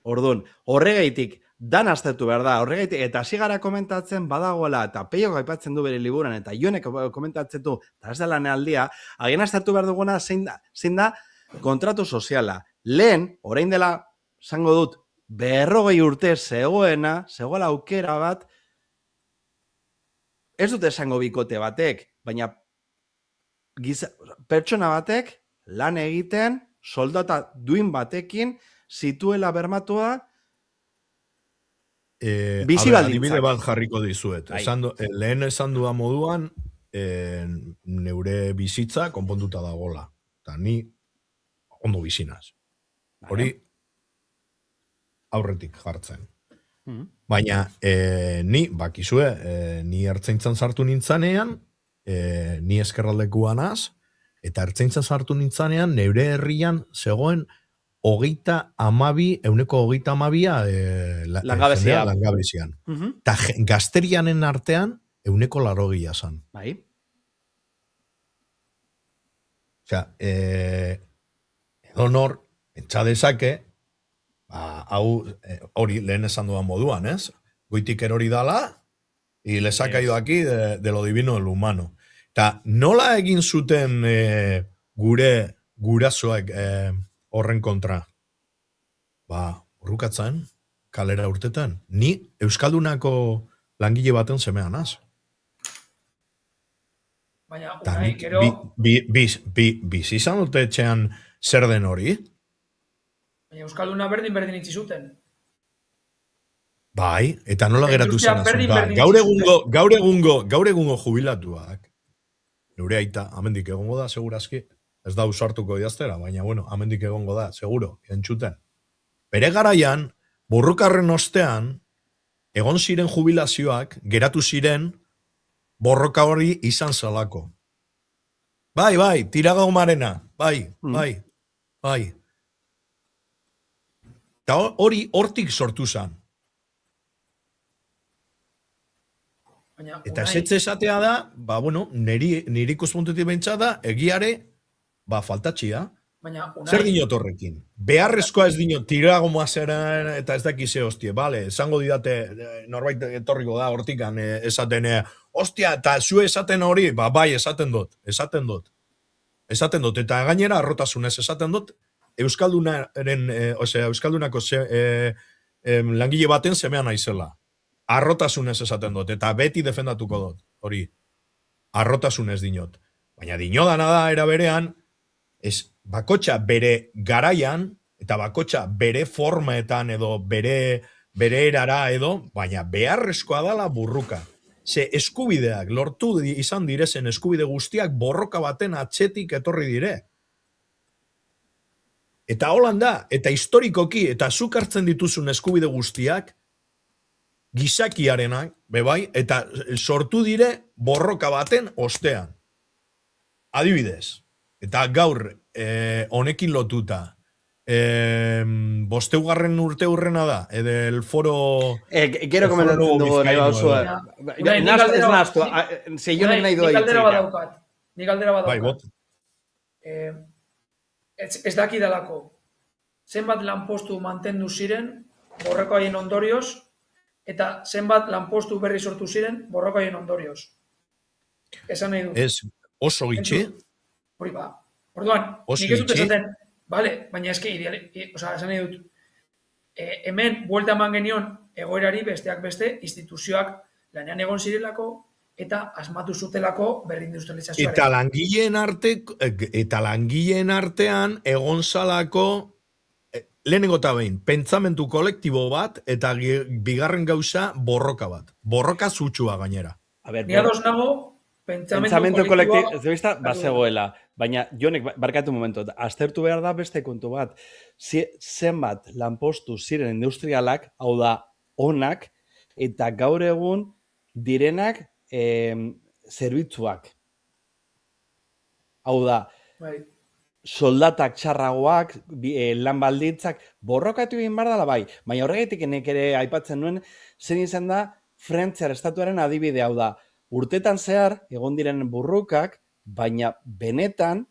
Orduan, horregaitik dan aztertu behar da, horregaitik, eta hasi gara komentatzen badagoela, eta Peiok aipatzen du bere liburan, eta Jonek komentatzen du, eta ez da nealdia, agian aztertu behar duguna zein da kontratu soziala. Lehen, orain dela, zango dut, 40 urte zegoela aukera bat, ez dute esango bikote batek, baina pertsona batek lan egiten, soldata duin batekin, zituela bermatua, bizi baldintzak. Adibide bat jarriko dizuet. Lehen esan dudan moduan, neure bizitza konponduta dagola. Eta ni ondo bizinaz. Hori aurretik jartzen. Baina ni, bakizue, ni ertzaintzan sartu nintzanean, ni eskerraldekuan az, eta ertzaintzan sartu nintzanean, neure herrian zegoen 32% langabezian. Eta gazterianen artean 80% zan. Bai. Osea, edonor, entxadezake, hau hori lehen esan dudan moduan, ez? Goitik erori dala, y les ha caído aquí de lo divino del humano. Eta nola egin zuten gure gurasoek horren kontra? Urrukatzen, kalera urtetan. Ni Euskaldunako langile baten semean az. Baina, unai, gero... Biz izan dute etxean zer den hori? Baina Euskalduna berdin itxi zuten. Bai, eta nola geratu zen azunta. Gaur egungo jubilatuak. Neure aita, amendik egongo da, segurazki. Ez da usartuko idaztera, baina, bueno, amendik egongo da, seguro, entzuten. Bere garaian, borrokarren ostean, egon ziren jubilazioak, geratu ziren, borroka hori izan zalako. Bai, tiragaumarena, bai. Eta hori hortik sortu zen. Eta esetze esatea da, niri ikuspuntutik behintza da, egiare, faltatxia. Zer dinot horrekin? Beharrezkoa ez dinot, tiragomoa zera eta ez dakize hostie, bale, esango didate, norbait etorriko da, hortikan esaten, hostia, eta zu esaten hori, bai, esaten dut. Eta gainera, arrotasunez esaten dut, Euskaldunako langile baten semean naizela. Arrotasunez esaten dut, eta beti defendatuko dut, hori. Arrotasunez dinot. Baina dinodana da, era berean, bakotxa bere garaian, eta bakotxa bere formaetan edo bere erara edo, baina beharrezkoa dala burruka. Ze eskubideak, lortu izan direzen eskubide guztiak borroka baten atxetik etorri dire. Eta holan da, eta historikoki, eta zuk hartzen dituzun eskubide guztiak, gizakiarenak, bebai, eta sortu dire borroka baten ostean. Adibidez, eta gaur honekin lotuta, 5. urte hurrena da, el foro... Gero komentatzen dugu nahi bauzua. Ez naztu, zeionek nahi doa itzeika. Nik aldera badaukat. Ez daki dalako. Zenbat lanpostu mantendu ziren, borroko haien ondorioz, eta zenbat lanpostu berri sortu ziren, borroko haien ondorioz. Esan nahi dut. Ez oso gitxe? Hori ba. Orduan, nik ez dut esaten, bale, baina eski, esan nahi dut, hemen, buelta eman genion, egoerari besteak beste, instituzioak lanean egon zirelako, eta asmatu zutelako berrindustrializazioaren. Eta langileen artean egon zalako, lehenengo eta behin, pentsamentu kolektibo bat, eta bigarren gauza borroka bat. Borroka zutxua gainera. Ni ados nago, pentsamentu kolektiboa... Ez da, bazegoela. Baina, Jonek, barkatu momentu, aztertu behar da beste kontu bat. Zenbat lanpostu ziren industrialak, hau da, onak, eta gaur egun direnak zerbitzuak. Hau da, soldatak txarragoak, lan baldintzak, borrokatu egin behar dela bai. Baina horregatik nek ere aipatzen nuen, zen izan da, Frantziar estatuaren adibide hau da. Urtetan zehar, egon diren burrukak, baina benetan,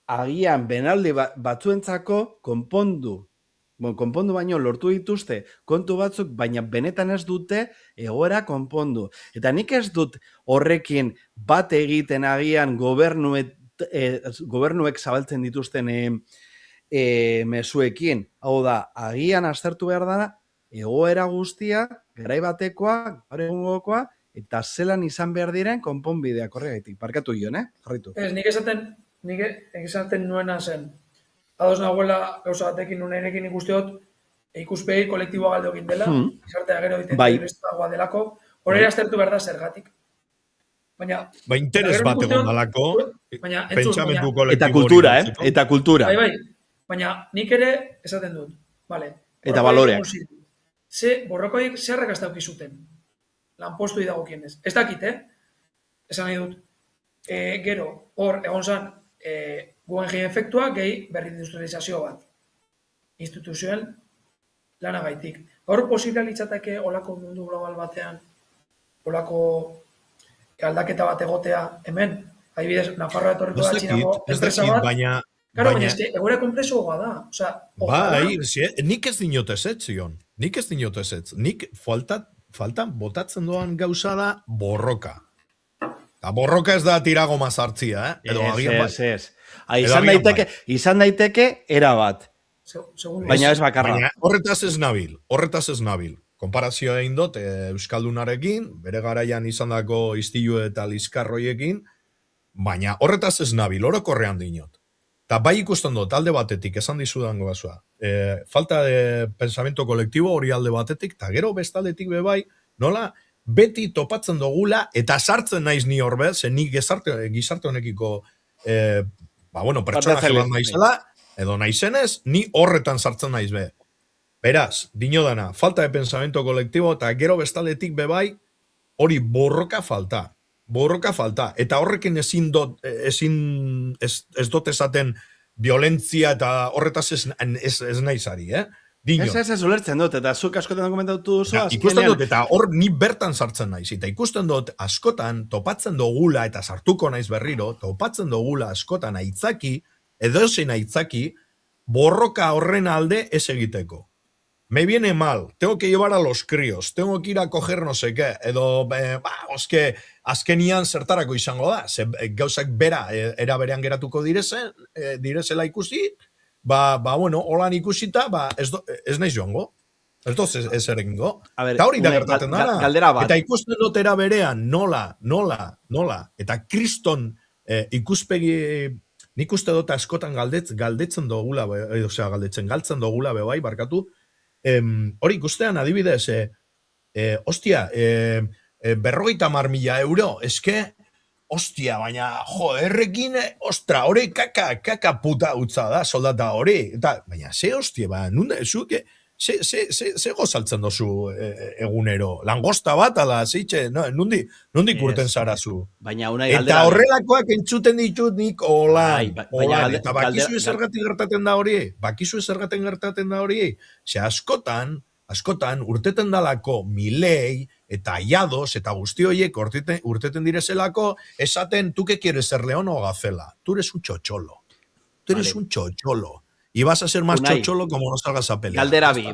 agian benaldi batzuentzako konpondu konpondu baino lortu dituzte kontu batzuk, baina benetan ez dute egoera konpondu. Eta nik ez dut horrekin bat egiten agian gobernuek zabaltzen dituzten mezuekin. Hau da, agian aztertu behar dara, egoera guztia, garai batekoa, gaur egungokoa, eta zelan izan behar diren konponbideak horregaitik. Barkatu Jon, jarritu. Ez, nik esaten nuena zen. Ados nagoela gauza batekin nunerekin ikusteot, ikuspegi kolektiboa galdeokin dela, izartea gero egiten bestagoa delako, hori aztertu behar da zergatik. Baina interes bat egon dalako, pentsamentu kolektibo. Eta kultura, Eta kultura. Bai, baina nik ere esaten dut, vale. Eta baloreak. Borrokoik zerrak ez daukizuten, lanpostu idagokienez. Ez dakit, esan nahi dut. Gero, hor, egon zan, Guggenheim efektua gehi berrindustrializazio bat. Instituzioen lanagaitik. Hor posible litzateke olako mundu global batean, olako aldaketa bat egotea hemen, adibidez, Nafarroa etorriko da Txinako enpresa bat. Baina egoera komplexoa da. Nik ez dinotez Zion. Nik ez dinotez ez. Nik faltan botatzen doan gauza da borroka. Eta borroka ez da tirago mazartzia, Ez. Izan daiteke erabat. Baina ez bakarra. Baina horretaz ez nabil. Konparazioa egin dut Euskaldunarekin, bere garaian izandako istilu eta liskarroiekin, baina horretaz ez nabil, orokorrean dinot. Eta bai ikusten dut, alde batetik, esan dizudango bazua. Falta de pensamiento kolektibo hori alde batetik, eta gero bestaldetik bebai, nola, beti topatzen dugula, eta sartzen naiz ni horbe, zen nik gizarte honekiko pertsonaje bat naizela, edo naizenez, ni horretan sartzen naiz be. Beraz, dinodana, falta de pensamiento kolektibo, eta gero bestaldetik bebai, hori borroka falta. Eta horrekin ez dut esaten violentzia eta horretaz ez naizari, Ez ulertzen dut, eta zuk askotan komentatu duzu. Ikusten dut, eta hor ni bertan sartzen naiz, eta ikusten dut askotan topatzen dugula, eta sartuko naiz berriro, topatzen dugula askotan aitzaki, edozein aitzaki, borroka horren alde ez egiteko. Me viene mal, tengo que llevar a los críos, tengo que ir a coger no sé qué, edo, azkenian zertarako izango da, gauzak era berean geratuko direzela ikusi, holan ikusita, ez naiz joango. Ez doz ez erengo. Eta hori da gertaten dara. Eta ikusten dut era berean, nola. Eta kriston ikuspegi, nik uste dut askotan galtzen dugula, galtzen dugula bebai, barkatu, hori ikustean adibidez, €50.000, eske, hostia, baina, errekin, hori kaka puta utza da, soldata hori, eta, baina, ze hostia, nunde, zuke, ze gozaltzen dozu egunero, langosta bat, ala, zeitxe, nundik urten zarazu. Eta horrelakoak entzuten ditut nik, holan, eta bakizu ezergatik gertaten da hori, ze askotan, urteten dalako Milei, eta Aiados, eta guzti horiek urteten direzelako, esaten, tu que quieres ser león o gazela? Tu eres un chocholo. Y vas a ser más chocholo como no salgas a pelear. Galdera bi.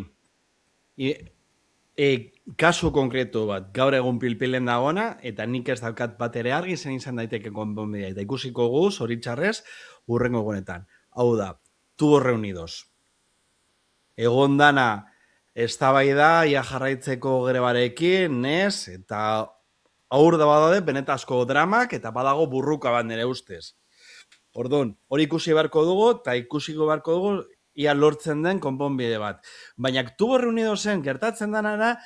Kasu konkretu bat, gaur egun pilpilen dagona, eta nik ez daukat bat ere argi zen izan daiteke konponbidea. Eta ikusiko guz, zoritxarrez, urrengo egunetan. Hau da, tubos reunidos. Egon dana, eztabaida ia jarraitzeko grebarekin, eta aur da badade, benetazko dramak, eta badago burruka bat nire ustez. Orduan, hori ikusi beharko dugu, eta ikusiko beharko dugu, ia lortzen den konponbide bat. Baina tubos reunidosen gertatzen denara,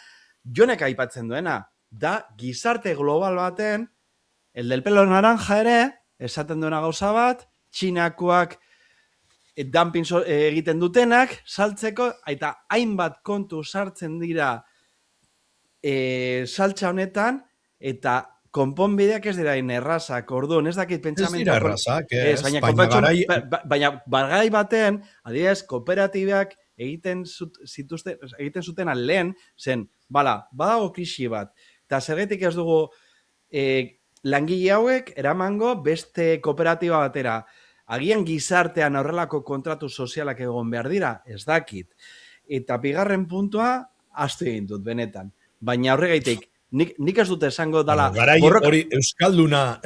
Jonek aipatzen duena, da gizarte global baten, el del pelo naranja ere, esaten duena gauza bat, Txinakoak dumping egiten dutenak, saltzeko, eta hainbat kontu sartzen dira saltza honetan, eta konponbideak ez dira errazak, orduan, ez dakit pentsamentu. Ez dira errazak, baina bargai baten, adibidez, kooperatibak egiten zuten lehen, zen, badago krisi bat, eta zergetik ez dugu langile hauek eramango beste kooperatiba batera, agian gizartean horrelako kontratu sozialak egon behar dira, ez dakit. eta bigarren puntua astu egin dut, benetan. Baina horregaitik, nik ez dut esango dala... Garai hori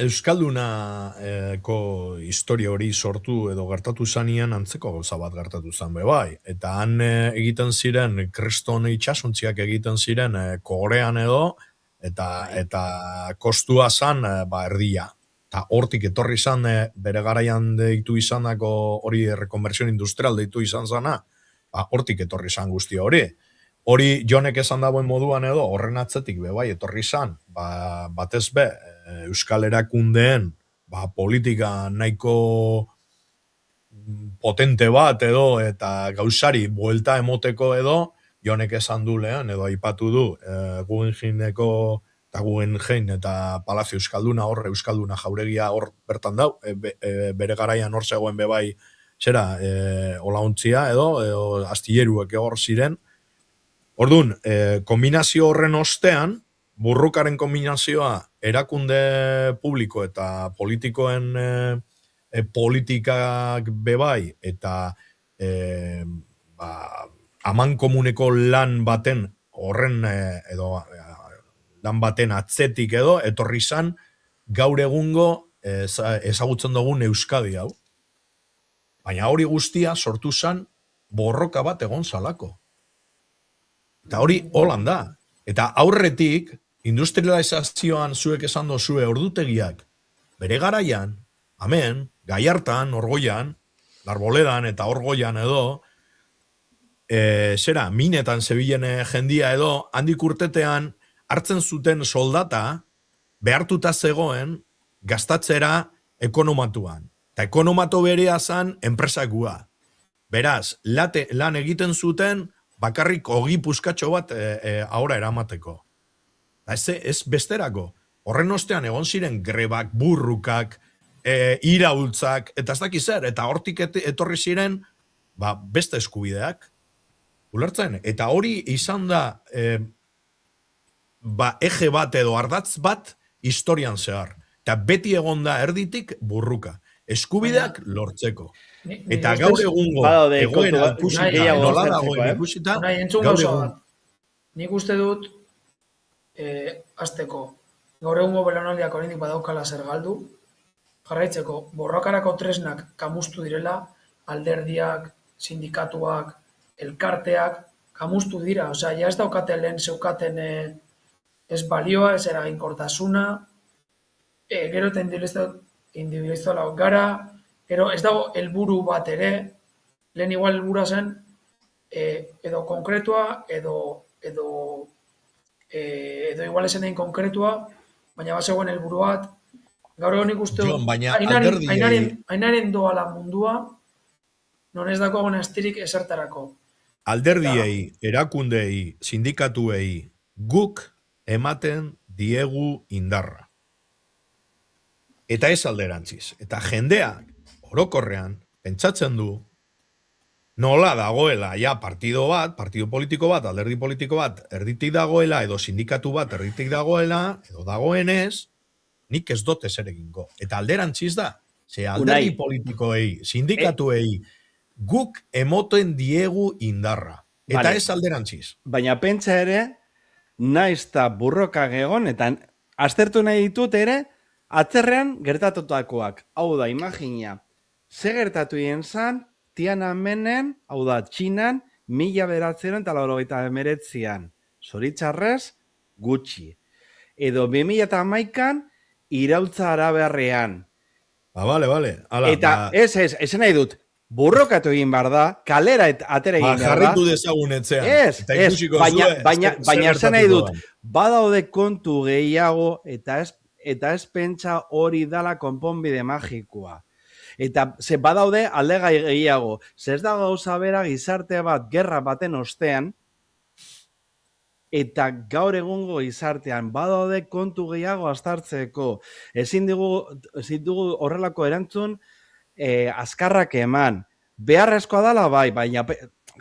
Euskaldunako historia hori sortu edo gertatu zanean antzeko gauza bat gertatu zan bai. Eta han egiten ziren, kriston itxasuntziak egiten ziren kogorean edo, eta kostua zan erdia. Eta hortik etorri izan, bere garaian deitu izanako hori rekonversión industrial deitu izan zana, hortik etorri izan guztia hori. Hori Jonek esan dagoen moduan edo, horren atzetik bai etorri izan, batez be, Euskal Erakundeen politika nahiko potente bat edo, eta gauzari buelta emoteko edo, Jonek esan du lehen, edo aipatu du, Guggenheim eta Palazio Euskalduna hor, Euskalduna jauregia hor bertan dau, bere garaian hor zegoen bebai, zera, olauntzia edo astilleruek hor ziren. Orduan, kombinazio horren ostean, burrukaren kombinazioa erakunde publiko eta politikoen politikak bebai, eta aman komuneko lan baten horren edo lan baten atzetik edo, etorri zan, gaur egungo ezagutzen dugun Euskadi hau. Baina hori guztia sortu zan borroka bat egon zalako. Eta hori holan da. Eta aurretik, industrializazioan zuek esan dozue ordutegiak, bere garaian, hemen, Gaiartan, Orgoian, Larboledan eta Orgoian edo, minetan zebilen jendia edo, handik urtetean, hartzen zuten soldata, behartuta zegoen, gastatzera ekonomatuan. Eta ekonomato berea zan, enpresakua. Beraz, lan egiten zuten, bakarrik ogi puskatxo bat ahora eramateko. Ez besterako. Horren ostean egon ziren grebak, burrukak, iraultzak, eta ez dakiz zer, eta hortik etorri ziren beste eskubideak. Ulertzen? Eta hori izan da eje bat edo ardatz bat historian zehar. Eta beti egon da erditik burruka. Eskubideak lortzeko. Eta gaur egungo egoera nola dagoen ikusita, gaur egun. Nik uste dut, azteko, gaur egungo belaunaldiak oraindik badaukala zer galdu, jarraitzeko, borrokarako tresnak kamustu direla, alderdiak, sindikatuak, elkarteak, kamustu dira. Osea, ja ez daukate lehen zeukaten ez balioa, ez eraginkortasuna, gero eta individualizala gara, gero ez dago helburu bat ere, lehen igual helburua zen, edo konkretua, edo igual esan egin konkretua, baina bazegoen helburu bat, gaur egon ikustu, ainaren doala mundua, non ez dako egon astirik esertarako. Alderdiei, erakundei, sindikatuei, guk ematen diegu indarra. Eta ez alderantziz. Eta jendeak, orokorrean, pentsatzen du, nola dagoela, partido politiko bat, alderdi politiko bat, erditik dagoela, edo sindikatu bat, erditik dagoela, edo dagoenez, nik ez dut ezer egingo. Eta alderantziz da, ze alderdi politikoei, sindikatuei, guk emoten diegu indarra. Eta ez alderantziz. Baina pentsa ere, naiz eta burrokak egon, eta aztertu nahi ditut ere, atzerrean gertatutakoak. Hau da, imagina, ze gertatu egin zan, Tiananmenen, hau da, Txinan, 1989an. Zoritxarrez, gutxi. Edo 2011an, iraultza araberrean. Bale. Eta ez nahi dut, burrokatu egin behar da, kalera atera egin behar da. Jarritu dezagun etzean. Baina esan nahi dut, badaude kontu gehiago eta ez pentsa hori dala konponbide magikoa. Eta ze badaude aldegai gehiago. Ze ez da gauza bera gizarte bat, gerra baten ostean, eta gaur egungo gizartean badaude kontu gehiago aztartzeko. Ezin dugu horrelako erantzun azkarrak eman. Beharrezkoa dala bai, baina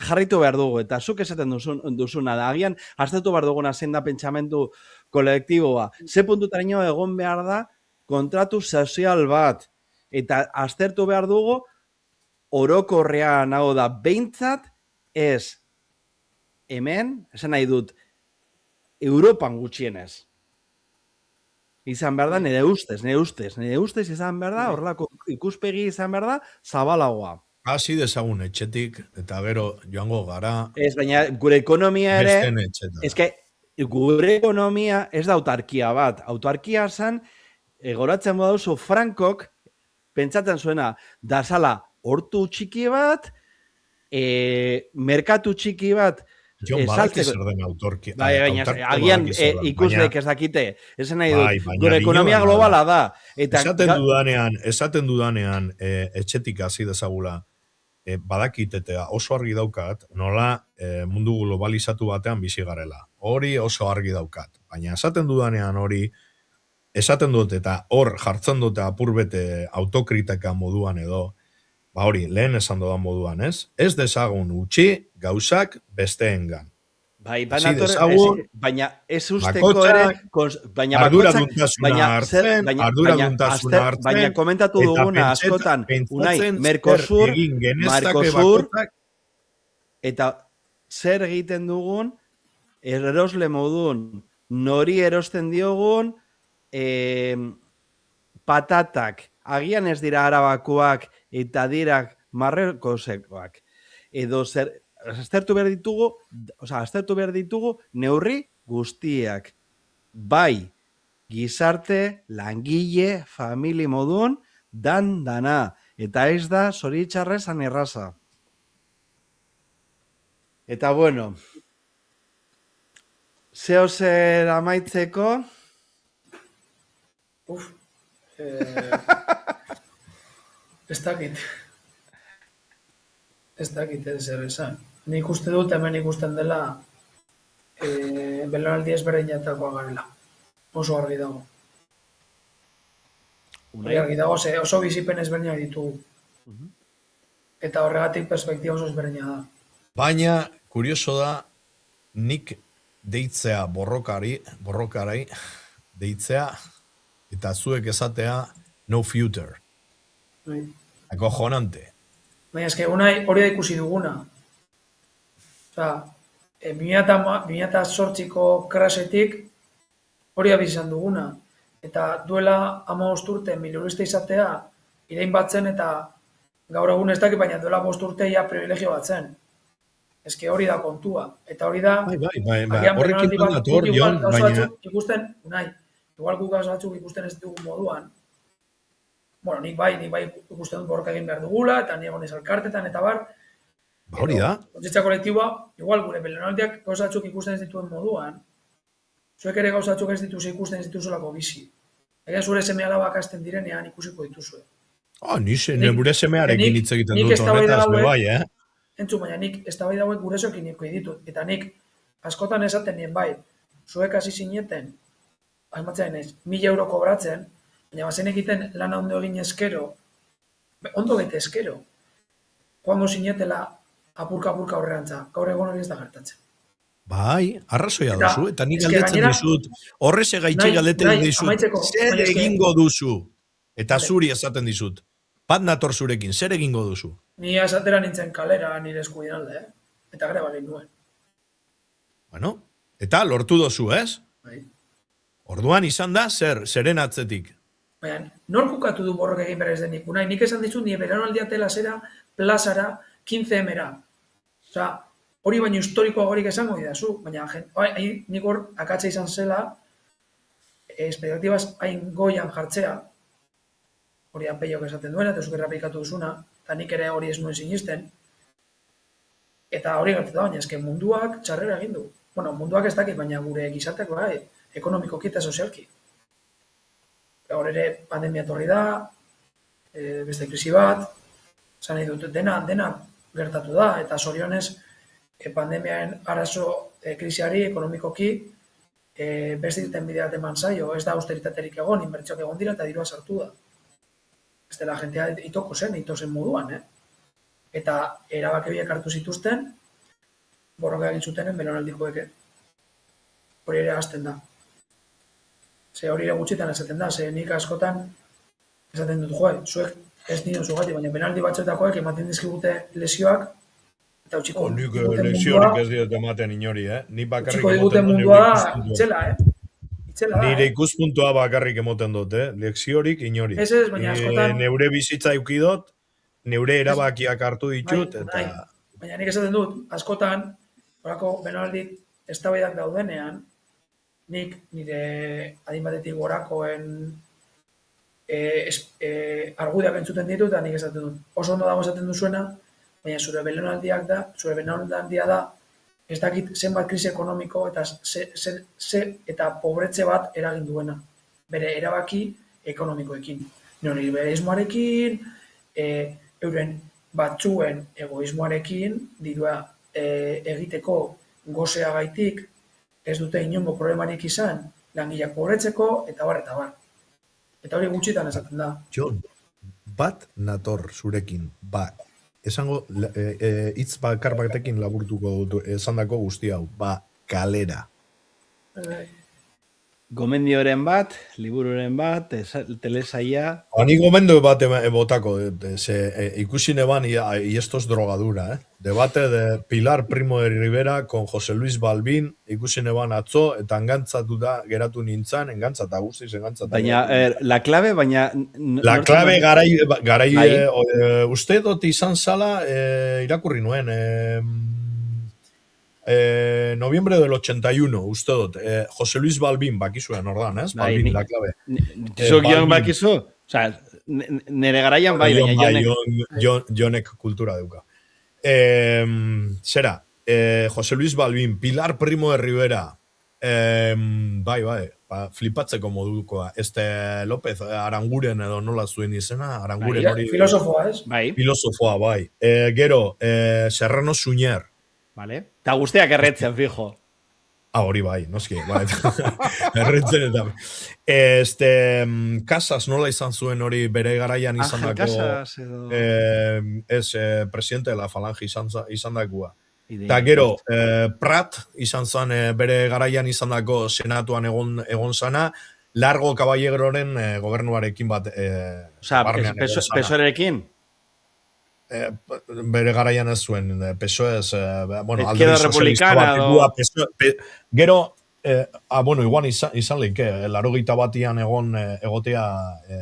jarritu behar dugu, eta zuk esaten duzuna da. Agian, aztertu behar duguna zein da pentsamendu kolektiboa. Ze puntutaraino egon behar da kontratu sozial bat. Eta aztertu behar dugu orokorrean hau da, behintzat ez hemen, esan nahi dut, Europan gutxienez. Izan behar da, nire ustez izan behar da, horrelako ikuspegi izan behar da, zabalagoa. Hasi dezagun etxetik, eta gero joango gara... Ez, baina gure ekonomia ere... Besten etxeta. Ez que, gure ekonomia ez da autarkia bat. Autarkia zen, goratzen baduzu Frankok, pentsatzen zuena, da zala hortu txiki bat, merkatu txiki bat, Jon badaki zer den autarkia. Baina, agian ikusleek ez dakite. Esan nahi dut, gure ekonomia globala da. Esaten dudanean etxetik hasi dezagula, badakitetea oso argi daukat, nola mundu globalizatu batean bizi garela. Hori oso argi daukat. Baina esaten dudanean hori, esaten dut eta hor jartzen dute apurbete autokriteka moduan edo, ba hori, lehen esan dodan moduan, ez? Ez dezagun utzi gauzak besteengan. Bai, baina ez usteko ere, baina komentatu duguna askotan, Unai, Mercosur, eta zer egiten dugun, erosle modun, nori erosten diogun, patatak, agian ez dira arabakoak, eta dirak Marruekosekoak. Edo aztertu behar ditugu neurri guztiak. Bai, gizarte, langile, famili modun, dana. Eta ez da, zoritxarrezan erraza. Eta bueno, zeo zer amaitzeko? Ez dakit zer esan. Nik uste dut hemen ikusten dela belaunaldi ezberdinetakoa garela. Oso argi dago. Argi dago, oso bizipen ezberdinak ditugu. Eta horregatik perspektiba oso ezberdina da. Baina, kurioso da, nik deitzea borrokarai, deitzea, eta zuek esatea no future. Acojonante. Baina eske hori da ikusi duguna. Osa, 2008ko krasetik hori abizan duguna. Eta duela 15 urte milurista izatea, irain batzen eta gaur egun ez dakit, baina duela 5 urte ia privilegio batzen. Eske hori da kontua. Eta hori da... Horrekin dator, Jon, baina... Ikusten, nahi, igual guk gauza batzuk ikusten ez dugu moduan. Bueno, nik bai ikusten dut borroka egin behar dugula, eta ni egon ez elkartetan, eta bar. Hori da. Kontzientzia kolektiboa, igual gure belaunaldiak gauza batzuk ikusten ez dituen moduan, zuek ere gauza batzuk ez dituzu ikusten ez dituzulako bizi. Egia zure seme alabak hasten direnean ikusiko dituzue. Gure semearekin hitz egiten dut honetaz, bai, Entzun, baina nik eztabaida hauek guresokin niko ditut. Eta nik askotan esaten nien bai, zuek hasi zineten, asmatzen ez, 1.000 euro kobratzen, baina bazen egiten lan ondo egin eskero, ondo bete eskero, joango zinetela apurka horreantza, gaur egon hori ez da gertatzen. Bai, arrazoia duzu, eta nik galdetzen dizut, horreze gaitxe galdetzen dizut, zer egingo duzu? Eta zuri esaten dizut, bat nator zurekin, zer egingo duzu? Ni esatera nintzen kalera nire eskuin alde, eta greba egin nuen. Bueno, eta lortu dozu, ez? Bai. Orduan izan da, zeren atzetik? Baina, nork ukatu du borrok egin berez denik? Unai, nik esan dizut, nire belaunaldia telazera, plazara, 15 Osa, hori baino historikoa gorik esango didazu, baina nik hor akatsa izan zela, espektatibaz hain goian jartzea, hori apeiok esaten duena, eta zukerra peikatu duzuna, eta nik ere hori ez nuen sinisten, eta hori gertatu da, baina eske munduak txarrera egin du. Bueno, munduak ez dakit, baina gure gizarteak bai, ekonomikoki eta sozialki. Gaur ere pandemia etorri da, beste krisi bat, zan nahi dut, dena gertatu da, eta zorionez pandemiaren arazo krisiari ekonomikoki beste duten bideat eman zaio, ez da austeritaterik egon, inbertsioak egon dira eta dirua sartu da. Ez dela jentea ito zen moduan, Eta erabaki horiek hartu zituzten, borroka egin zutenen belaunaldikoek. Hori ere hasten da. Ze hori ere gutxitan esaten da, ze nik askotan esaten dut, zuek ez nire zugati, baina penaldi batzuetakoek ematen dizkigute lesioak, Eta utziko Nik diguten leziorik mundua, ez diot ematen inori, Nik bakarrik utziko diguten emoten dut mundua neure da, ikuspuntua. itzela da, Nire ikuspuntua bakarrik emoten dut, leziorik inori. Ez, baina askotan... Neure bizitza eukidot, neure erabakiak hartu ditut, eta... Baina nik esaten dut, askotan, horako benaldik eztabaidak daudenean, nik nire adin batetik gorakoen argudiak entzuten ditut, eta nik esaten dut. Oso ondo dago esaten duzuena, baina zure belaunaldia da, ez dakit zenbat krisi ekonomiko eta eta pobretze bat eragin duena. Bere erabaki ekonomikoekin. Neoliberalismoarekin, euren batzuen egoismoarekin, dirua egiteko gozeagaitik ez dute inongo problemarik izan, langileak pobretzeko, eta bar, eta bar. Eta hori gutxitan esaten da. Jon, bat nator zurekin, esango, hitz bakar batekin laburtuko dut, esandako guzti hau, kalera. Gomendioren bat, libururen bat, telesaia... Ni gomendio bat botako, ikusi neban y esto es drogadura, Debate de Pilar Primo de Rivera con José Luis Balbín, ikusi neban atzo, eta engantzatu da, geratu nintzen, engantzata guztiz, engantzata. Baina, la clave, baina... La clave garai uste dut izan zala, irakurri nuen, noviembre del 81, uste dut, José Luis Balbín bakizuen ordan, Balbín, la clave. Zuk bakizu? Osa, nere garaian bai, baina jonek kultura duka. Zera, José Luis Balbín, Pilar Primo de Rivera, bai, flipatzeko modukoa. López Aranguren edo nola zuen izena, Aranguren hori... Filosofoa, ez? Bai. Filosofoa, bai. Gero, Serrano Suñer. Vale. Ta guztiak erretzen, fijo. Hori bai, noski, bai. Erretzen eta... Casas nola izan zuen hori bere garaian izan dako... Casas edo... presidente de la Falange izan dakoa. Eta gero, Prat izan zen bere garaian izan dako senatuan egon zana, Largo Caballeroren gobernuarekin bat... Osa, pesorekin? Bere garaian ez zuen, PSOE ez... Izquierda Republicana Gero, igual izan lehike, 81 egotea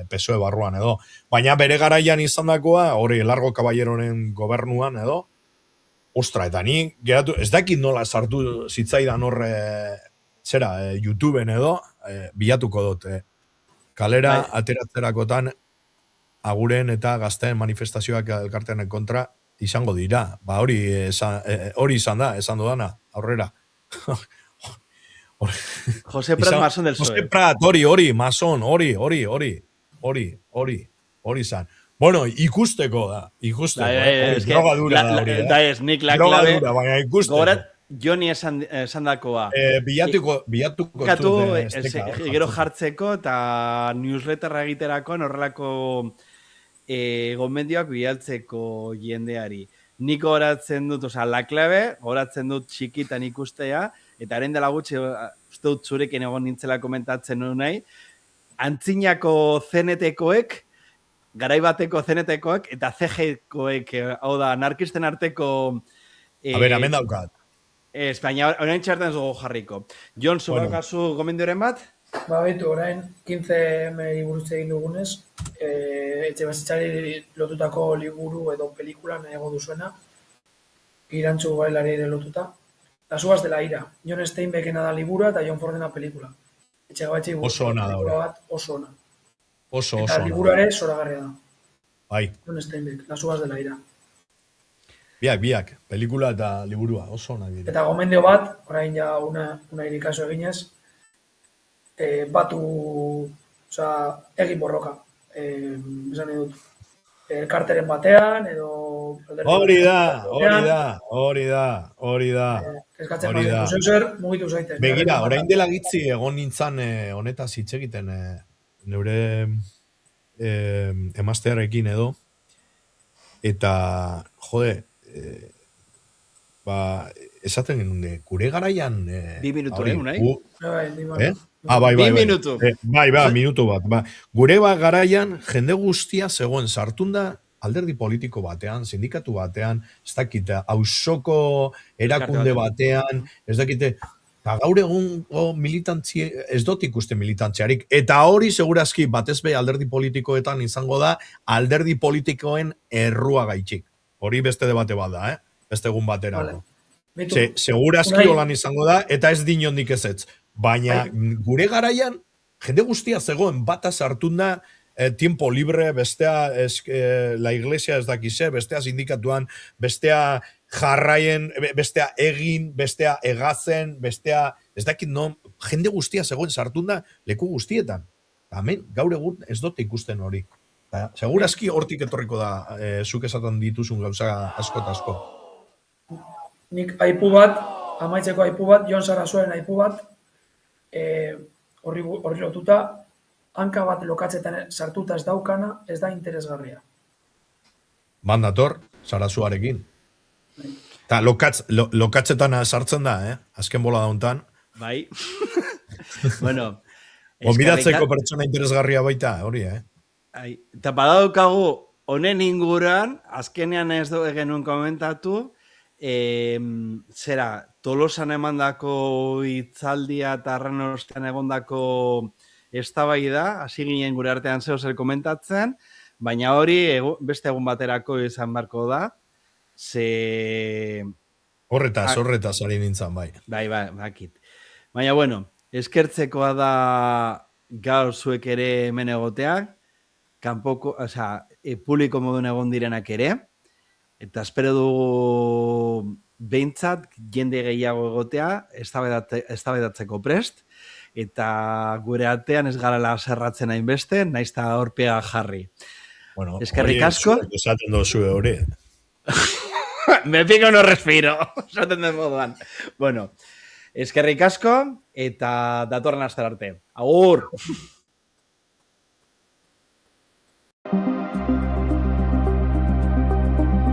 PSOE barruan edo. Baina bere garaian izan dakoa, hori Largo Caballeroren gobernuan edo, ostra, eta ni, geratu, ez dakit nola sartu zitzaidan horre, YouTubeen edo, bilatuko dut, kalera ateratzerakotan, aguren eta gazteen manifestazioak elkartean kontra izango dira. Hori izan da, esan dudana, aurrera. José Prat, mason del PSOE. José Prat, hori, mason, hori izan. Bueno, ikusteko da, drogadura da hori. Da ez, nik la clave. Drogadura, baina ikusteko. Gogorat, Joni esan dakoa. Bilatuko gero jartzeko eta newsletterra egiterako horrelako gomendioak bialtzeko jendeari. Nik goratzen dut, la clave, goratzen dut txikitan ikustea, eta haren dela gutxi, uste dut zurekin egon nintzela komentatzen nahi, antzinako CNT-koek, garaibateko CNT-koek, eta CG-koek, hau da, anarkisten arteko... hemen daukat. Baina orain txartan zugu jarriko. Jon, zubak kasu gomendioren bat? Betu, orain 15 buruz egin dugunez, etxe bazitzari lotutako liburu edo pelikulan ego duzuena, irantzu bailari ere lotuta. Las uvas de la ira. Jon Steinbeckena da libura eta Jon Fordena pelikula. Etxe gabatxe pelikula bat oso ona. Eta liburuare zoragarria da. Bai. Jon Steinbeck, Las uvas de la ira. Biak, pelikula eta liburua, oso ona dira. Eta gomendio bat, orain ja una irikazo eginez, batu, egin borroka. Esan edut, elkarteren batean, edo... Hori da. Eskatzen bat, zer mugitu zaite. Begira, orain dela gitzi egon nintzen honetaz hitz egiten neure emaztearekin edo, eta, jode, esaten genuen, gure garaian... 2 minutu, unai? Bai, minutu. Minutu bat. Gure garaian, jende guztia zegoen sartunda alderdi politiko batean, sindikatu batean, ez dakite, auzoko erakunde batean, ez dakite, eta gaur egungo militantzi, ez dut ikuste militantziarik, eta hori segurazki batez be alderdi politikoetan izango da, alderdi politikoen errua gaitxik. Hori beste debate bat da, beste egun baterako. Segurazki holan izango da, eta ez dinondik ezetz. Baina gure garaian, jende guztia zegoen bata sartun da, tiempo libre, bestea la iglesia ez dakize, bestea sindikatuan, bestea jarraien, bestea egin, bestea egazen, bestea, ez dakit non, jende guztia zegoen sartun da leku guztietan. Hemen, gaur egun ez dut ikusten hori. Segurazki hortik etorriko da, zuk esaten dituzun gauza asko eta asko. Nik aipu bat, amaitzeko aipu bat, Jon Sarasuaren aipu bat, horri lotuta, hanka bat lokatzetan sartuta ez daukana, ez da interesgarria. Mandator, Sarasuarekin. Eta lokatzetan sartzen da, azken bola dauntan. Bai. Bueno. Onbidatzeko pertsona interesgarria baita, hori, Eta badaukagu, honen inguran, azkenean ez du genuen komentatu, Tolosan emandako hitzaldia eta arren ostean egondako eztabaida, hasi ginen gure artean zeo zer komentatzen, baina hori beste egun baterako izan barko da, Horretaz ari nintzen, bai. Bai, bakit. Baina, bueno, eskertzekoa da gaur zuek ere hemen egoteak, kanpoko, publiko modun egon direnak ere, eta espero dugu behintzat jende gehiago egotea, eztabaidatzeko prest, eta gure artean ez garela zerratzen hainbeste, naiz eta horpea jarri. Bueno, eskerrik asko. Esaten dozu hori. Me pico no respiro. Esaten den moduan. Bueno, eskerrik asko, eta datorren astera arte. Agur!